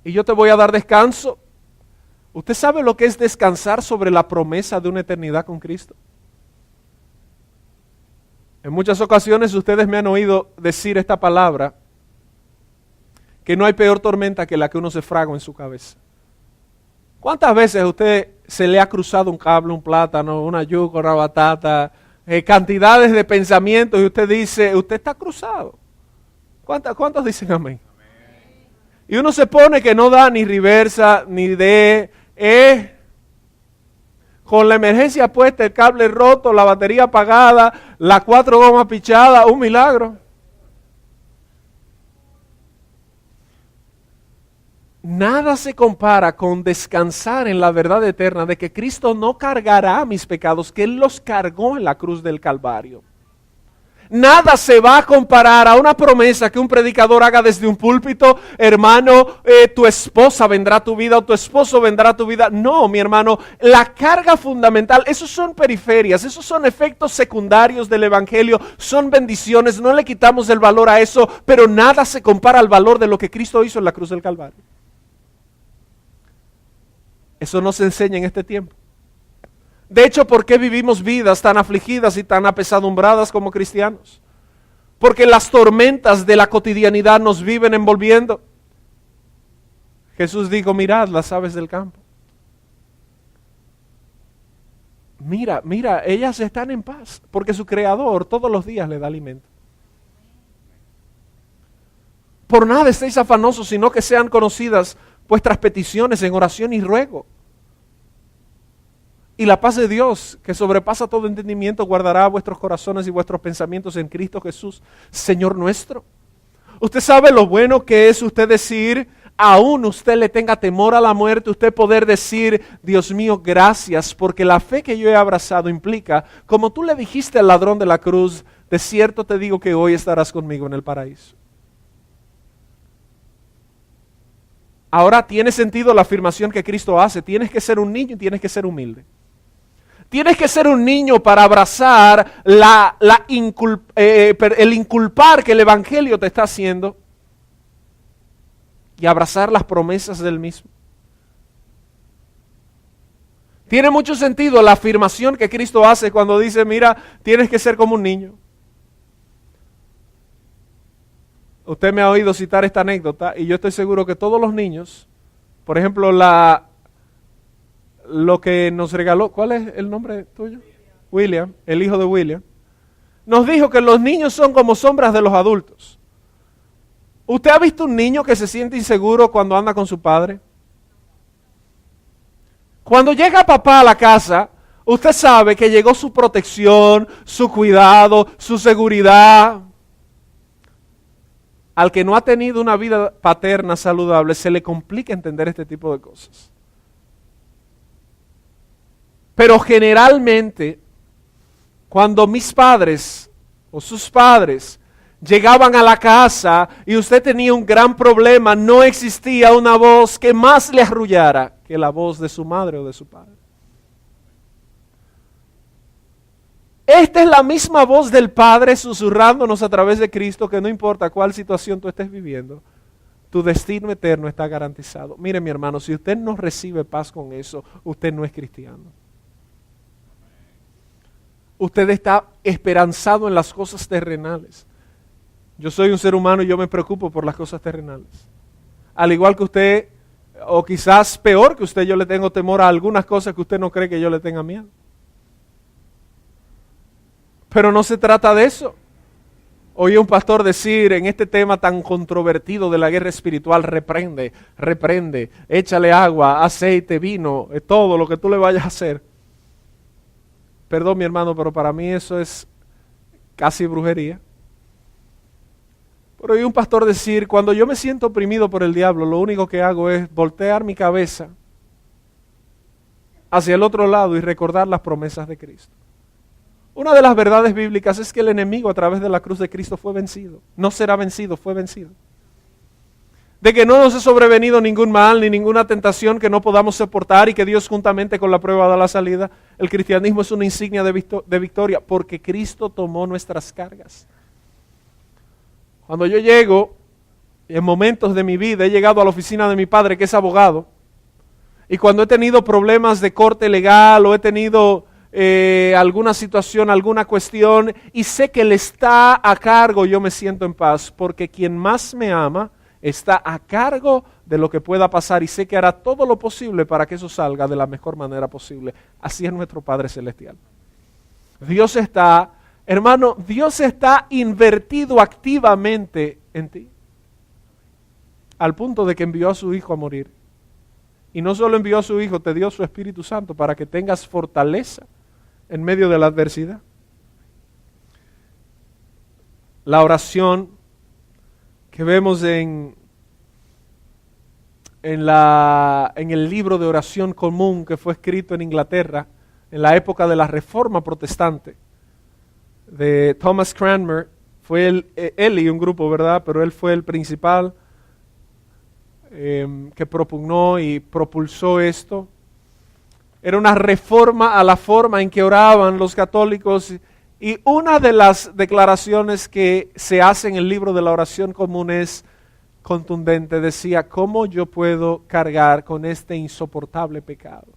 y yo te voy a dar descanso. ¿Usted sabe lo que es descansar sobre la promesa de una eternidad con Cristo? En muchas ocasiones ustedes me han oído decir esta palabra, que no hay peor tormenta que la que uno se fragua en su cabeza. ¿Cuántas veces a usted se le ha cruzado un cable, un plátano, una yuca, una batata, cantidades de pensamientos y usted dice, usted está cruzado? ¿Cuántos dicen amén? Y uno se pone que no da ni reversa, ni con la emergencia puesta, el cable roto, la batería apagada, las 4 gomas pichadas, un milagro. Nada se compara con descansar en la verdad eterna de que Cristo no cargará mis pecados, que Él los cargó en la cruz del Calvario. Nada se va a comparar a una promesa que un predicador haga desde un púlpito, hermano, tu esposa vendrá a tu vida o tu esposo vendrá a tu vida. No, mi hermano, la carga fundamental, esos son periferias, esos son efectos secundarios del Evangelio, son bendiciones, no le quitamos el valor a eso, pero nada se compara al valor de lo que Cristo hizo en la cruz del Calvario. Eso no se enseña en este tiempo. De hecho, ¿por qué vivimos vidas tan afligidas y tan apesadumbradas como cristianos? Porque las tormentas de la cotidianidad nos viven envolviendo. Jesús dijo, mirad las aves del campo. Mira, ellas están en paz, porque su Creador todos los días le da alimento. Por nada estéis afanosos, sino que sean conocidas vuestras peticiones en oración y ruego. Y la paz de Dios, que sobrepasa todo entendimiento, guardará vuestros corazones y vuestros pensamientos en Cristo Jesús, Señor nuestro. Usted sabe lo bueno que es usted decir, aún usted le tenga temor a la muerte, usted poder decir, Dios mío, gracias, porque la fe que yo he abrazado implica, como tú le dijiste al ladrón de la cruz, de cierto te digo que hoy estarás conmigo en el paraíso. Ahora tiene sentido la afirmación que Cristo hace, tienes que ser un niño y tienes que ser humilde. Tienes que ser un niño para abrazar el inculpar que el Evangelio te está haciendo y abrazar las promesas del mismo. Tiene mucho sentido la afirmación que Cristo hace cuando dice, mira, tienes que ser como un niño. Usted me ha oído citar esta anécdota y yo estoy seguro que todos los niños, por ejemplo, lo que nos regaló, ¿cuál es el nombre tuyo? William, el hijo de William, nos dijo que los niños son como sombras de los adultos. ¿Usted ha visto un niño que se siente inseguro cuando anda con su padre? Cuando llega papá a la casa, usted sabe que llegó su protección, su cuidado, su seguridad. Al que no ha tenido una vida paterna saludable, se le complica entender este tipo de cosas. Pero generalmente, cuando mis padres o sus padres llegaban a la casa y usted tenía un gran problema, no existía una voz que más le arrullara que la voz de su madre o de su padre. Esta es la misma voz del Padre susurrándonos a través de Cristo que no importa cuál situación tú estés viviendo, tu destino eterno está garantizado. Mire, mi hermano, si usted no recibe paz con eso, usted no es cristiano. Usted está esperanzado en las cosas terrenales. Yo soy un ser humano y yo me preocupo por las cosas terrenales. Al igual que usted, o quizás peor que usted, yo le tengo temor a algunas cosas que usted no cree que yo le tenga miedo. Pero no se trata de eso. Oí un pastor decir en este tema tan controvertido de la guerra espiritual, reprende, échale agua, aceite, vino, todo lo que tú le vayas a hacer. Perdón, mi hermano, pero para mí eso es casi brujería. Pero oí un pastor decir, cuando yo me siento oprimido por el diablo, lo único que hago es voltear mi cabeza hacia el otro lado y recordar las promesas de Cristo. Una de las verdades bíblicas es que el enemigo a través de la cruz de Cristo fue vencido. No será vencido, fue vencido. De que no nos ha sobrevenido ningún mal ni ninguna tentación que no podamos soportar y que Dios juntamente con la prueba da la salida. El cristianismo es una insignia de victoria porque Cristo tomó nuestras cargas. Cuando yo llego, en momentos de mi vida, he llegado a la oficina de mi padre que es abogado, y cuando he tenido problemas de corte legal o he tenido alguna situación, alguna cuestión, y sé que Él está a cargo, yo me siento en paz, porque quien más me ama está a cargo de lo que pueda pasar y sé que hará todo lo posible para que eso salga de la mejor manera posible. Así es nuestro Padre Celestial. Dios está, hermano, Dios está invertido activamente en ti, al punto de que envió a su Hijo a morir. Y no solo envió a su Hijo, te dio su Espíritu Santo para que tengas fortaleza en medio de la adversidad. La oración que vemos en en el libro de oración común que fue escrito en Inglaterra en la época de la Reforma Protestante, de Thomas Cranmer. Fue él y un grupo, ¿verdad? Pero él fue el principal que propugnó y propulsó esto. Era una reforma a la forma en que oraban los católicos, y una de las declaraciones que se hace en el libro de la oración común es contundente. Decía: ¿cómo yo puedo cargar con este insoportable pecado?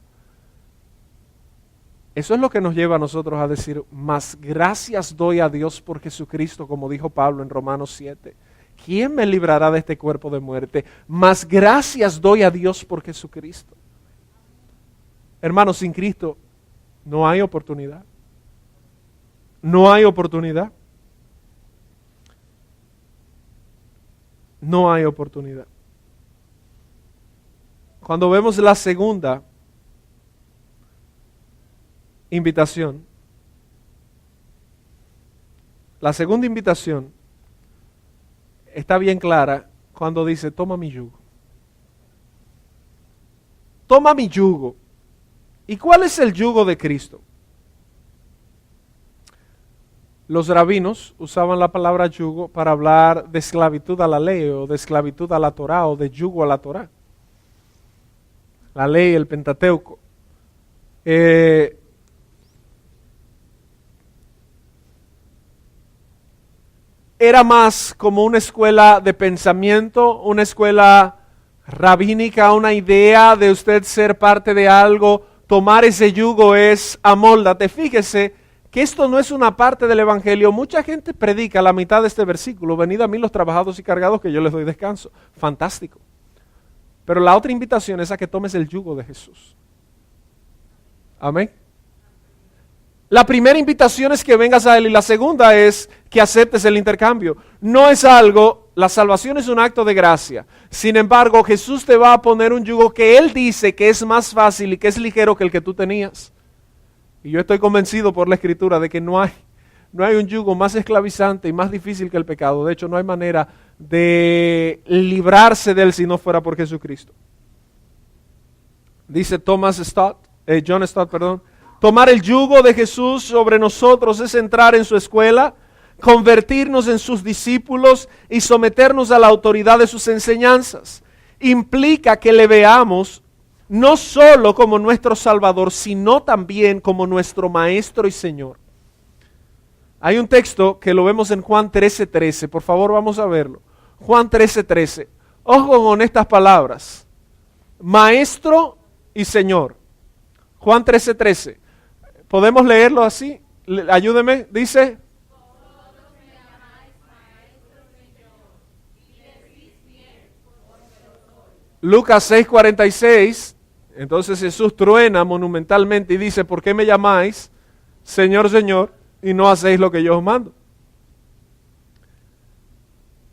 Eso es lo que nos lleva a nosotros a decir: más gracias doy a Dios por Jesucristo, como dijo Pablo en Romanos 7. ¿Quién me librará de este cuerpo de muerte? Más gracias doy a Dios por Jesucristo. Hermanos, sin Cristo no hay oportunidad. No hay oportunidad. No hay oportunidad. Cuando vemos la segunda invitación, la segunda invitación está bien clara cuando dice: toma mi yugo. Toma mi yugo. ¿Y cuál es el yugo de Cristo? Los rabinos usaban la palabra yugo para hablar de esclavitud a la ley, o de esclavitud a la Torá, o de yugo a la Torá. La ley, el Pentateuco. Era más como una escuela de pensamiento, una escuela rabínica, una idea de usted ser parte de algo. Tomar ese yugo es amóldate. Fíjese que esto no es una parte del Evangelio. Mucha gente predica la mitad de este versículo: venid a mí los trabajados y cargados, que yo les doy descanso. Fantástico. Pero la otra invitación es a que tomes el yugo de Jesús. Amén. La primera invitación es que vengas a Él, y la segunda es que aceptes el intercambio. No es algo, la salvación es un acto de gracia. Sin embargo, Jesús te va a poner un yugo que Él dice que es más fácil y que es ligero que el que tú tenías. Y yo estoy convencido por la Escritura de que no hay un yugo más esclavizante y más difícil que el pecado. De hecho, no hay manera de librarse de él si no fuera por Jesucristo. Dice John Stott, tomar el yugo de Jesús sobre nosotros es entrar en su escuela, convertirnos en sus discípulos y someternos a la autoridad de sus enseñanzas. Implica que le veamos no solo como nuestro Salvador, sino también como nuestro Maestro y Señor. Hay un texto que lo vemos en Juan 13:13. Por favor, vamos a verlo. Juan 13:13. Ojo con estas palabras: Maestro y Señor. Juan 13:13. ¿Podemos leerlo así? Ayúdeme. Dice: Lucas 6:46. Entonces Jesús truena monumentalmente y dice: ¿por qué me llamáis Señor, Señor, y no hacéis lo que yo os mando?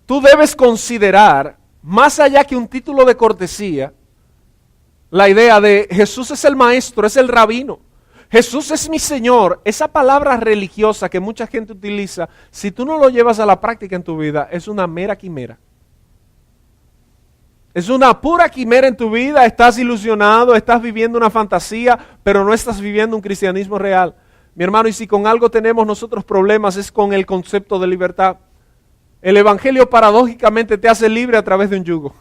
Tú debes considerar, más allá que un título de cortesía, la idea de Jesús es el maestro, es el rabino. Jesús es mi Señor. Esa palabra religiosa que mucha gente utiliza, si tú no lo llevas a la práctica en tu vida, es una mera quimera. Es una pura quimera en tu vida. Estás ilusionado, estás viviendo una fantasía, pero no estás viviendo un cristianismo real. Mi hermano, y si con algo tenemos nosotros problemas es con el concepto de libertad. El Evangelio paradójicamente te hace libre a través de un yugo.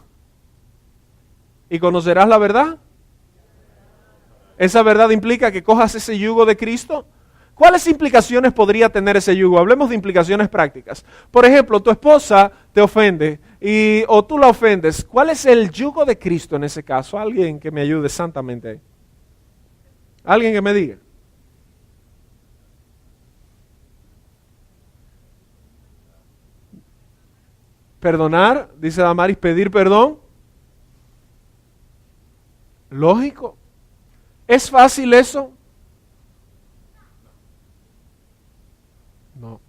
¿Y conocerás la verdad? ¿Esa verdad implica que cojas ese yugo de Cristo? ¿Cuáles implicaciones podría tener ese yugo? Hablemos de implicaciones prácticas. Por ejemplo, tu esposa te ofende o tú la ofendes. ¿Cuál es el yugo de Cristo en ese caso? Alguien que me ayude santamente ahí. Alguien que me diga. Perdonar, dice Damaris, pedir perdón. Lógico. ¿Es fácil eso? No.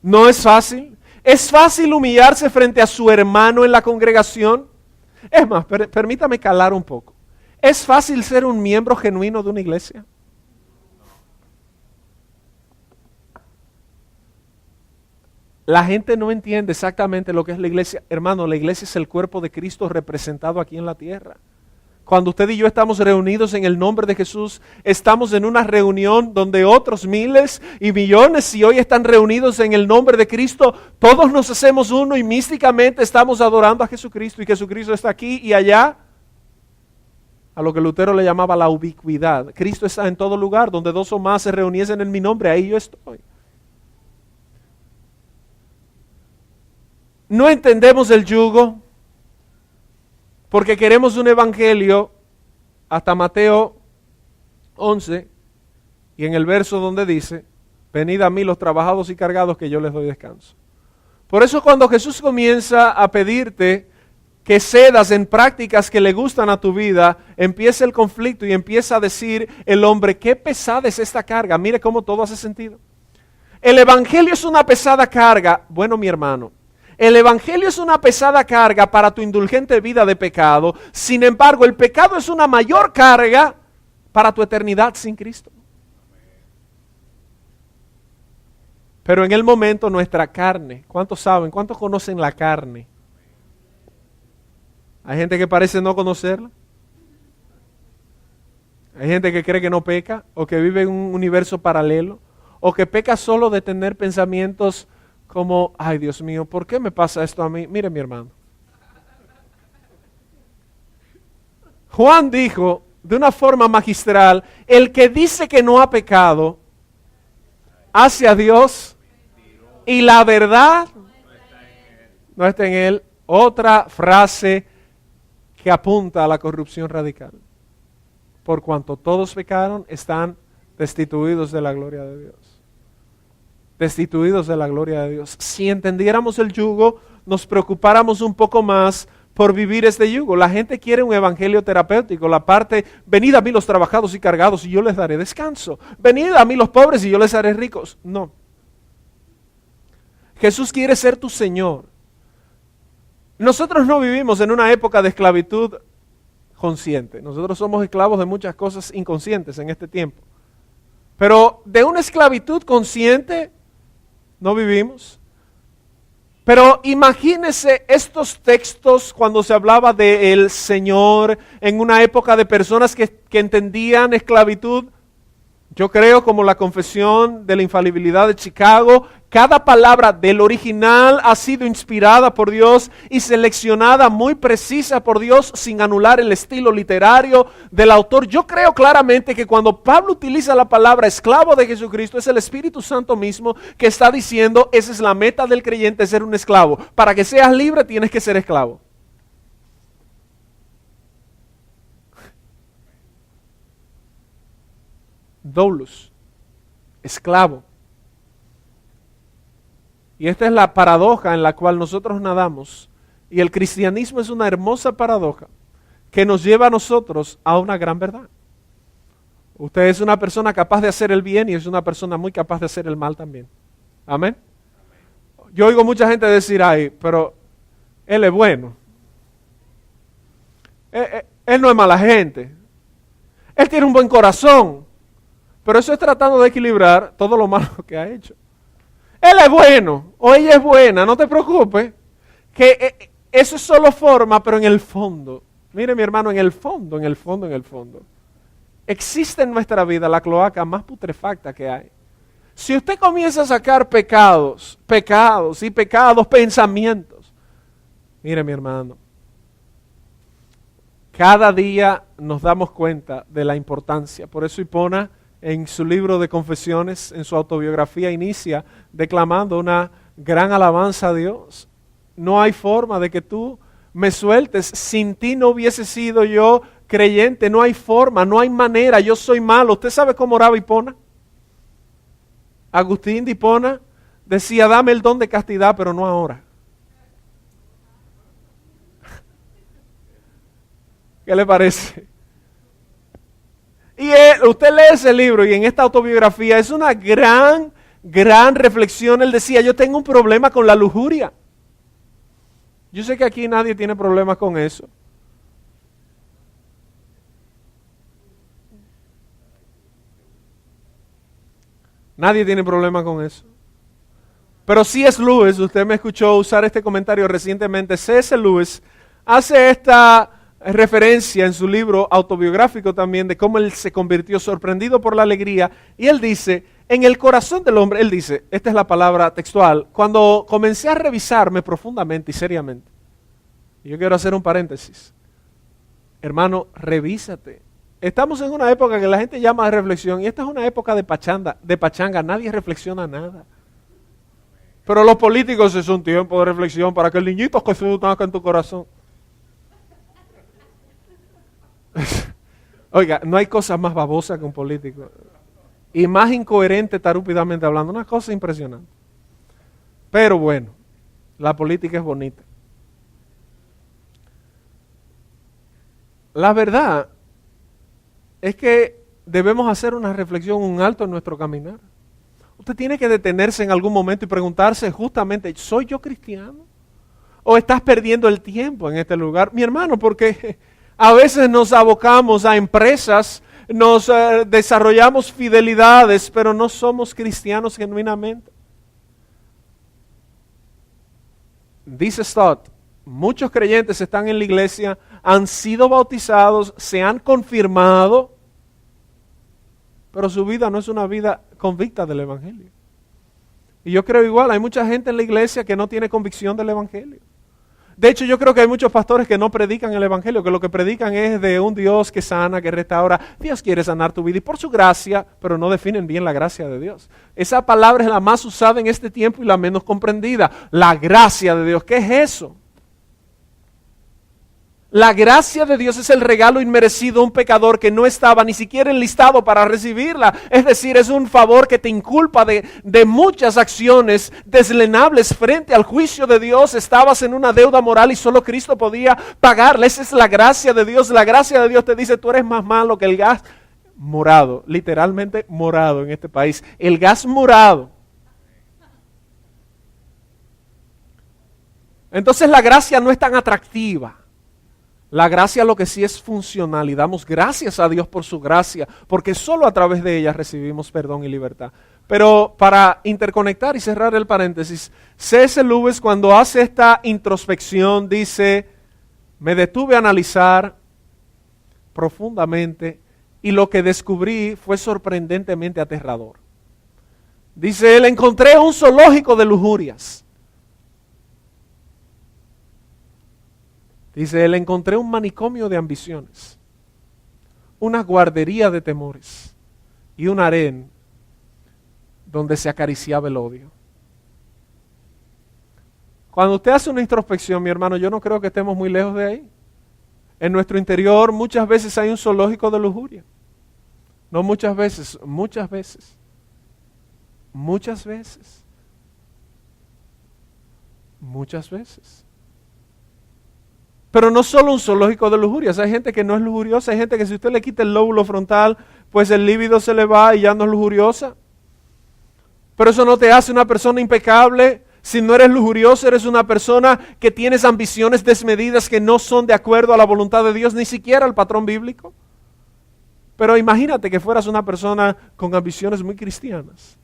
No es fácil. ¿Es fácil humillarse frente a su hermano en la congregación? Es más, permítame calar un poco. ¿Es fácil ser un miembro genuino de una iglesia? La gente no entiende exactamente lo que es la iglesia. Hermano, la iglesia es el cuerpo de Cristo representado aquí en la tierra. Cuando usted y yo estamos reunidos en el nombre de Jesús, estamos en una reunión donde otros miles y millones, si hoy están reunidos en el nombre de Cristo, todos nos hacemos uno y místicamente estamos adorando a Jesucristo, y Jesucristo está aquí y allá, a lo que Lutero le llamaba la ubicuidad. Cristo está en todo lugar, donde dos o más se reuniesen en mi nombre, ahí yo estoy. No entendemos el yugo porque queremos un evangelio hasta Mateo 11 y en el verso donde dice, venid a mí los trabajados y cargados que yo les doy descanso. Por eso cuando Jesús comienza a pedirte que cedas en prácticas que le gustan a tu vida, empieza el conflicto y empieza a decir el hombre, qué pesada es esta carga. Mire cómo todo hace sentido. El evangelio es una pesada carga. Bueno, mi hermano, el evangelio es una pesada carga para tu indulgente vida de pecado. Sin embargo, el pecado es una mayor carga para tu eternidad sin Cristo. Pero en el momento nuestra carne, ¿cuántos saben? ¿Cuántos conocen la carne? Hay gente que parece no conocerla. Hay gente que cree que no peca o que vive en un universo paralelo o que peca solo de tener pensamientos como, ay Dios mío, ¿por qué me pasa esto a mí? Mire mi hermano. Juan dijo de una forma magistral, el que dice que no ha pecado, hace a Dios y la verdad no está en él. Otra frase que apunta a la corrupción radical. Por cuanto todos pecaron, están destituidos de la gloria de Dios. Destituidos de la gloria de Dios. Si entendiéramos el yugo, nos preocupáramos un poco más por vivir este yugo. La gente quiere un evangelio terapéutico, la parte, venid a mí los trabajados y cargados y yo les daré descanso. Venid a mí los pobres y yo les haré ricos. No. Jesús quiere ser tu Señor. Nosotros no vivimos en una época de esclavitud consciente. Nosotros somos esclavos de muchas cosas inconscientes en este tiempo. Pero de una esclavitud consciente no vivimos. Pero imagínese estos textos cuando se hablaba del Señor en una época de personas que entendían esclavitud. Yo creo, como la confesión de la infalibilidad de Chicago, cada palabra del original ha sido inspirada por Dios y seleccionada muy precisa por Dios sin anular el estilo literario del autor. Yo creo claramente que cuando Pablo utiliza la palabra esclavo de Jesucristo, es el Espíritu Santo mismo que está diciendo, esa es la meta del creyente, ser un esclavo. Para que seas libre tienes que ser esclavo. Doulos, esclavo. Y esta es la paradoja en la cual nosotros nadamos. Y el cristianismo es una hermosa paradoja que nos lleva a nosotros a una gran verdad. Usted es una persona capaz de hacer el bien y es una persona muy capaz de hacer el mal también. Amén. Yo oigo mucha gente decir, ay, pero él es bueno. Él no es mala gente. Él tiene un buen corazón. Pero eso es tratando de equilibrar todo lo malo que ha hecho. Él es bueno o ella es buena, no te preocupes. Que eso es solo forma, pero en el fondo. Mire mi hermano, en el fondo. Existe en nuestra vida la cloaca más putrefacta que hay. Si usted comienza a sacar pecados, pensamientos. Mire mi hermano. Cada día nos damos cuenta de la importancia. Por eso Hipona, en su libro de confesiones, en su autobiografía, inicia declamando una gran alabanza a Dios. No hay forma de que tú me sueltes. Sin ti no hubiese sido yo creyente. No hay forma, no hay manera. Yo soy malo. ¿Usted sabe cómo oraba Hipona? Agustín de Hipona decía, dame el don de castidad, pero no ahora. ¿Qué le parece? Y usted lee ese libro y en esta autobiografía es una gran reflexión. Él decía, yo tengo un problema con la lujuria. Yo sé que aquí nadie tiene problemas con eso. Nadie tiene problema con eso. Pero C.S. Lewis, usted me escuchó usar este comentario recientemente, C.S. Lewis hace esta referencia en su libro autobiográfico también de cómo él se convirtió sorprendido por la alegría, y él dice, en el corazón del hombre, él dice, esta es la palabra textual, cuando comencé a revisarme profundamente y seriamente, y yo quiero hacer un paréntesis, hermano, revísate. Estamos en una época que la gente llama de reflexión, y esta es una época de pachanga, nadie reflexiona nada. Pero los políticos es un tiempo de reflexión para que el niñito Jesús nazca en tu corazón. Oiga, no hay cosa más babosa que un político. Y más incoherente tarúpidamente hablando. Una cosa impresionante. Pero bueno, la política es bonita. La verdad es que debemos hacer una reflexión, un alto en nuestro caminar. Usted tiene que detenerse en algún momento y preguntarse justamente, ¿soy yo cristiano? ¿O estás perdiendo el tiempo en este lugar? Mi hermano, porque a veces nos abocamos a empresas, nos desarrollamos fidelidades, pero no somos cristianos genuinamente. Dice Stott, muchos creyentes están en la iglesia, han sido bautizados, se han confirmado, pero su vida no es una vida convicta del Evangelio. Y yo creo igual, hay mucha gente en la iglesia que no tiene convicción del Evangelio. De hecho, yo creo que hay muchos pastores que no predican el Evangelio, que lo que predican es de un Dios que sana, que restaura. Dios quiere sanar tu vida y por su gracia, pero no definen bien la gracia de Dios. Esa palabra es la más usada en este tiempo y la menos comprendida. La gracia de Dios, ¿qué es eso? La gracia de Dios es el regalo inmerecido a un pecador que no estaba ni siquiera enlistado para recibirla. Es decir, es un favor que te inculpa de muchas acciones deslenables frente al juicio de Dios. Estabas en una deuda moral y solo Cristo podía pagarla. Esa es la gracia de Dios. La gracia de Dios te dice, tú eres más malo que el gas morado. Literalmente morado en este país. El gas morado. Entonces la gracia no es tan atractiva. La gracia lo que sí es funcional y damos gracias a Dios por su gracia, porque solo a través de ella recibimos perdón y libertad. Pero para interconectar y cerrar el paréntesis, C.S. Lewis cuando hace esta introspección dice, me detuve a analizar profundamente y lo que descubrí fue sorprendentemente aterrador. Dice él, encontré un zoológico de lujurias. Dice él, encontré un manicomio de ambiciones, una guardería de temores y un harén donde se acariciaba el odio. Cuando usted hace una introspección, mi hermano, yo no creo que estemos muy lejos de ahí. En nuestro interior muchas veces hay un zoológico de lujuria. No muchas veces, muchas veces. Muchas veces. Muchas veces. Pero no solo un zoológico de lujurias, hay gente que no es lujuriosa, hay gente que si usted le quita el lóbulo frontal, pues el líbido se le va y ya no es lujuriosa. Pero eso no te hace una persona impecable. Si no eres lujurioso, eres una persona que tienes ambiciones desmedidas que no son de acuerdo a la voluntad de Dios, ni siquiera al patrón bíblico. Pero imagínate que fueras una persona con ambiciones muy cristianas.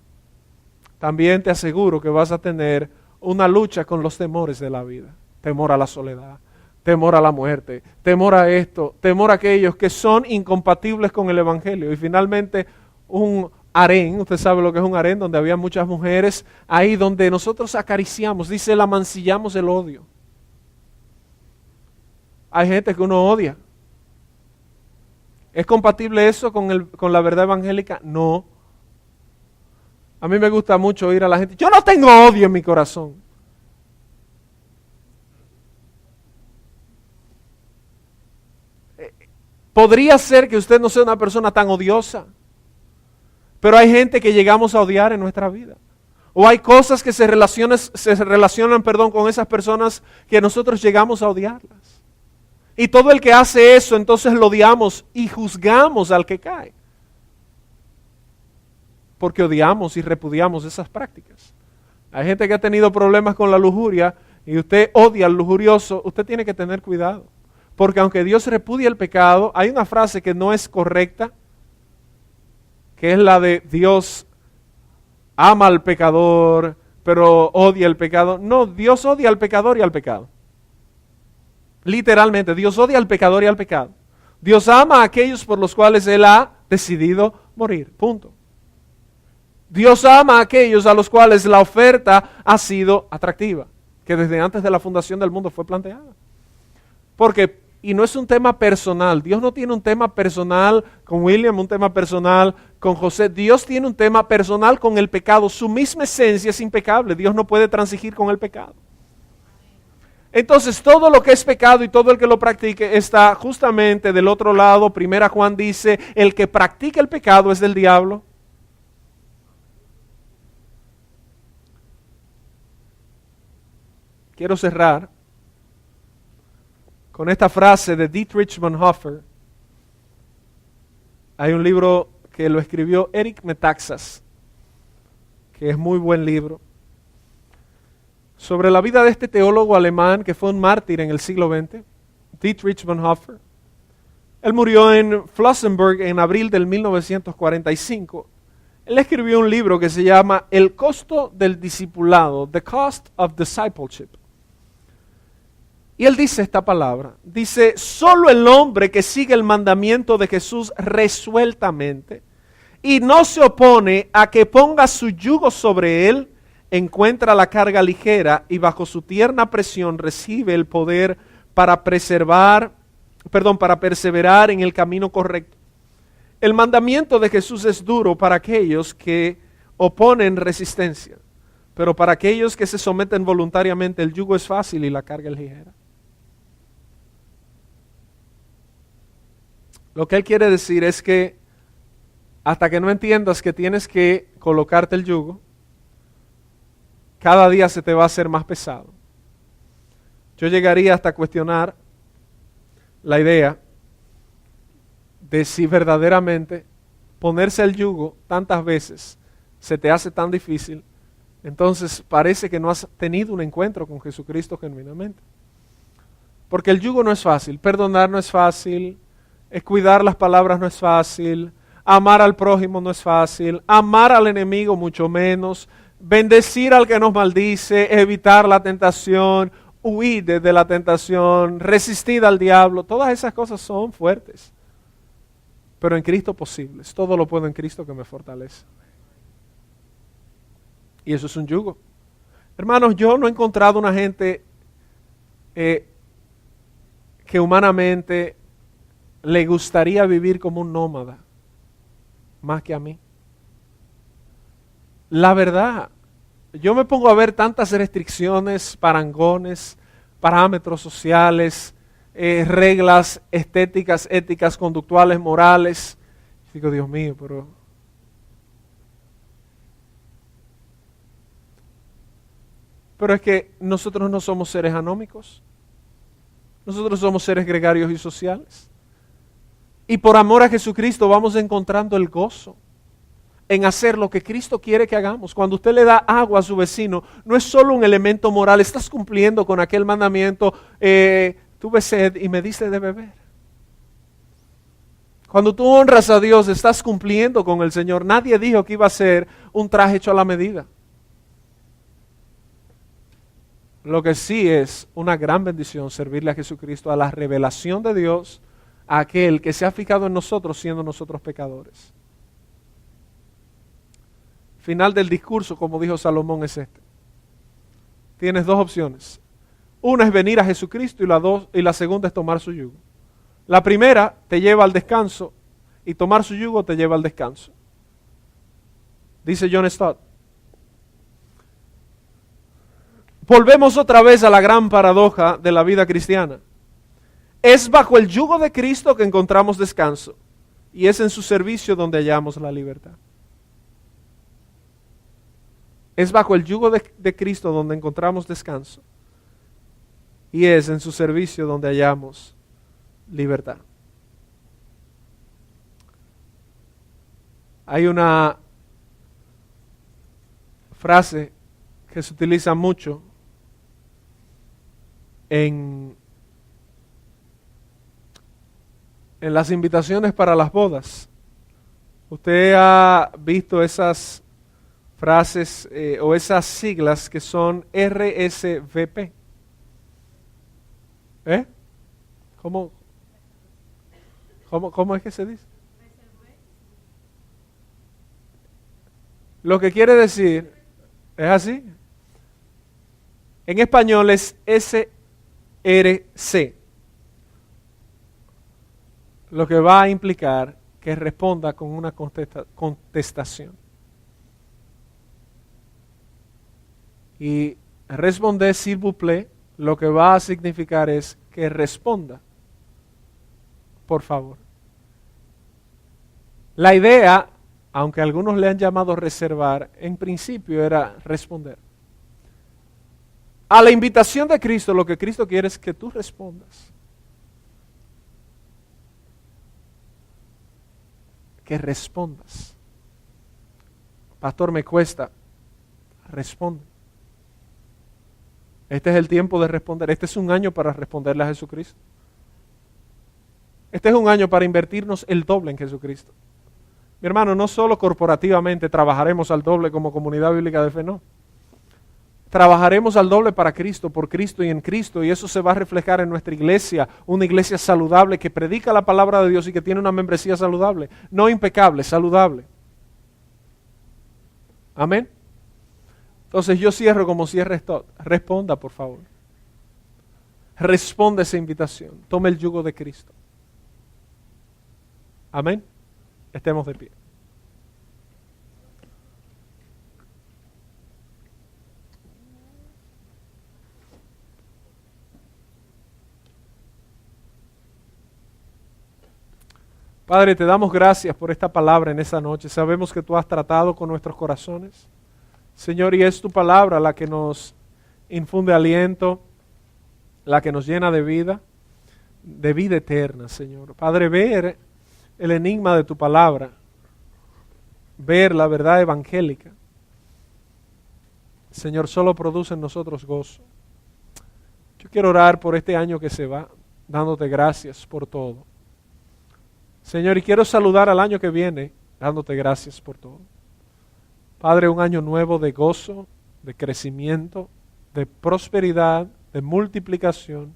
También te aseguro que vas a tener una lucha con los temores de la vida. Temor a la soledad, temor a la muerte, temor a esto, temor a aquellos que son incompatibles con el Evangelio. Y finalmente un harén, usted sabe lo que es un harén, donde había muchas mujeres, ahí donde nosotros acariciamos, dice, la mancillamos el odio. Hay gente que uno odia. ¿Es compatible eso con la verdad evangélica? No. A mí me gusta mucho oír a la gente, yo no tengo odio en mi corazón. Podría ser que usted no sea una persona tan odiosa, pero hay gente que llegamos a odiar en nuestra vida. O hay cosas que se relacionan con esas personas que nosotros llegamos a odiarlas. Y todo el que hace eso, entonces lo odiamos y juzgamos al que cae. Porque odiamos y repudiamos esas prácticas. Hay gente que ha tenido problemas con la lujuria y usted odia al lujurioso, usted tiene que tener cuidado. Porque aunque Dios repudia el pecado, hay una frase que no es correcta, que es la de Dios ama al pecador, pero odia el pecado. No, Dios odia al pecador y al pecado. Literalmente, Dios odia al pecador y al pecado. Dios ama a aquellos por los cuales Él ha decidido morir. Punto. Dios ama a aquellos a los cuales la oferta ha sido atractiva, que desde antes de la fundación del mundo fue planteada. Porque, y no es un tema personal, Dios no tiene un tema personal con William, un tema personal con José. Dios tiene un tema personal con el pecado. Su misma esencia es impecable. Dios no puede transigir con el pecado. Entonces todo lo que es pecado y todo el que lo practique está justamente del otro lado. Primera Juan dice, el que practica el pecado es del diablo. Quiero cerrar con esta frase de Dietrich Bonhoeffer. Hay un libro que lo escribió Eric Metaxas, que es muy buen libro, sobre la vida de este teólogo alemán que fue un mártir en el siglo XX, Dietrich Bonhoeffer. Él murió en Flossenburg en abril del 1945. Él escribió un libro que se llama El costo del discipulado, The Cost of Discipleship. Y él dice esta palabra, dice, solo el hombre que sigue el mandamiento de Jesús resueltamente y no se opone a que ponga su yugo sobre él, encuentra la carga ligera y bajo su tierna presión recibe el poder para perseverar en el camino correcto. El mandamiento de Jesús es duro para aquellos que oponen resistencia, pero para aquellos que se someten voluntariamente el yugo es fácil y la carga es ligera. Lo que él quiere decir es que hasta que no entiendas que tienes que colocarte el yugo, cada día se te va a hacer más pesado. Yo llegaría hasta cuestionar la idea de si verdaderamente ponerse el yugo tantas veces se te hace tan difícil, entonces parece que no has tenido un encuentro con Jesucristo genuinamente. Porque el yugo no es fácil, perdonar no es fácil, cuidar las palabras no es fácil, amar al prójimo no es fácil, amar al enemigo mucho menos, bendecir al que nos maldice, evitar la tentación, huir de la tentación, resistir al diablo, todas esas cosas son fuertes. Pero en Cristo posibles, todo lo puedo en Cristo que me fortalece. Y eso es un yugo. Hermanos, yo no he encontrado una gente que humanamente le gustaría vivir como un nómada, más que a mí. La verdad, yo me pongo a ver tantas restricciones, parangones, parámetros sociales, reglas estéticas, éticas, conductuales, morales. Digo, Dios mío, pero es que nosotros no somos seres anómicos. Nosotros somos seres gregarios y sociales. Y por amor a Jesucristo vamos encontrando el gozo en hacer lo que Cristo quiere que hagamos. Cuando usted le da agua a su vecino, no es solo un elemento moral, estás cumpliendo con aquel mandamiento, tuve sed y me diste de beber. Cuando tú honras a Dios, estás cumpliendo con el Señor. Nadie dijo que iba a ser un traje hecho a la medida. Lo que sí es una gran bendición servirle a Jesucristo, a la revelación de Dios, a aquel que se ha fijado en nosotros siendo nosotros pecadores. Final del discurso, como dijo Salomón, es este. Tienes dos opciones. Una es venir a Jesucristo y la segunda es tomar su yugo. La primera te lleva al descanso y tomar su yugo te lleva al descanso. Dice John Stott. Volvemos otra vez a la gran paradoja de la vida cristiana. Es bajo el yugo de Cristo que encontramos descanso y es en su servicio donde hallamos la libertad. Es bajo el yugo de Cristo donde encontramos descanso y es en su servicio donde hallamos libertad. Hay una frase que se utiliza mucho en las invitaciones para las bodas. Usted ha visto esas frases o esas siglas que son RSVP. ¿Cómo es que se dice? Lo que quiere decir, ¿es así? En español es SRC, lo que va a implicar que responda con una contestación. Y responder s'il vous plaît, lo que va a significar es que responda, por favor. La idea, aunque algunos le han llamado reservar, en principio era responder. A la invitación de Cristo, lo que Cristo quiere es que tú respondas. Que respondas. Pastor, me cuesta. Responde. Este es el tiempo de responder. Este es un año para responderle a Jesucristo. Este es un año para invertirnos el doble en Jesucristo. Mi hermano, no solo corporativamente trabajaremos al doble como comunidad bíblica de fe, no. Trabajaremos al doble para Cristo, por Cristo y en Cristo, y eso se va a reflejar en nuestra iglesia, una iglesia saludable que predica la palabra de Dios y que tiene una membresía saludable, no impecable, saludable. Amén. Entonces yo cierro como cierre esto. Responda, por favor. Responde a esa invitación. Tome el yugo de Cristo. Amén. Estemos de pie. Padre, te damos gracias por esta palabra en esa noche. Sabemos que tú has tratado con nuestros corazones. Señor, y es tu palabra la que nos infunde aliento, la que nos llena de vida eterna, Señor. Padre, ver el enigma de tu palabra, ver la verdad evangélica, Señor, solo produce en nosotros gozo. Yo quiero orar por este año que se va, dándote gracias por todo. Señor, y quiero saludar al año que viene, dándote gracias por todo. Padre, un año nuevo de gozo, de crecimiento, de prosperidad, de multiplicación.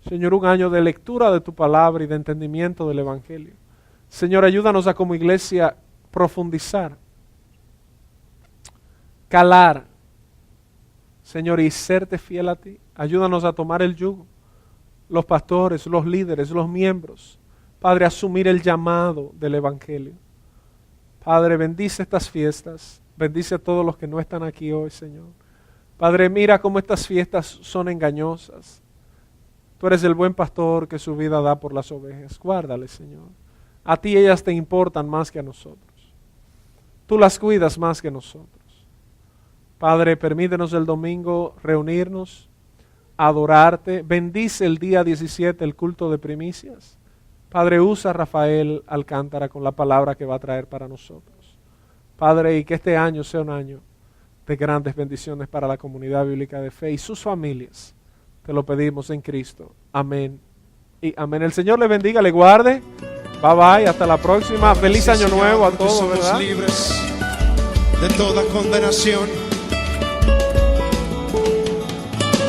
Señor, un año de lectura de tu palabra y de entendimiento del Evangelio. Señor, ayúdanos a como iglesia profundizar, calar, Señor, y serte fiel a ti. Ayúdanos a tomar el yugo, los pastores, los líderes, los miembros. Padre, asumir el llamado del Evangelio. Padre, bendice estas fiestas, bendice a todos los que no están aquí hoy, Señor. Padre, mira cómo estas fiestas son engañosas. Tú eres el buen pastor que su vida da por las ovejas. Guárdale, Señor. A ti ellas te importan más que a nosotros. Tú las cuidas más que nosotros. Padre, permítenos el domingo reunirnos, adorarte. Bendice el día 17 el culto de primicias. Padre, usa a Rafael Alcántara con la palabra que va a traer para nosotros. Padre, y que este año sea un año de grandes bendiciones para la comunidad bíblica de fe y sus familias. Te lo pedimos en Cristo. Amén y amén. El Señor le bendiga, le guarde. Bye bye, hasta la próxima. Feliz año nuevo a todos, somos ¿verdad? libres de toda condenación.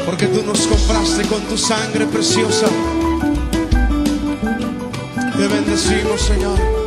Porque tú nos compraste con tu sangre preciosa. Te bendecimos, Señor.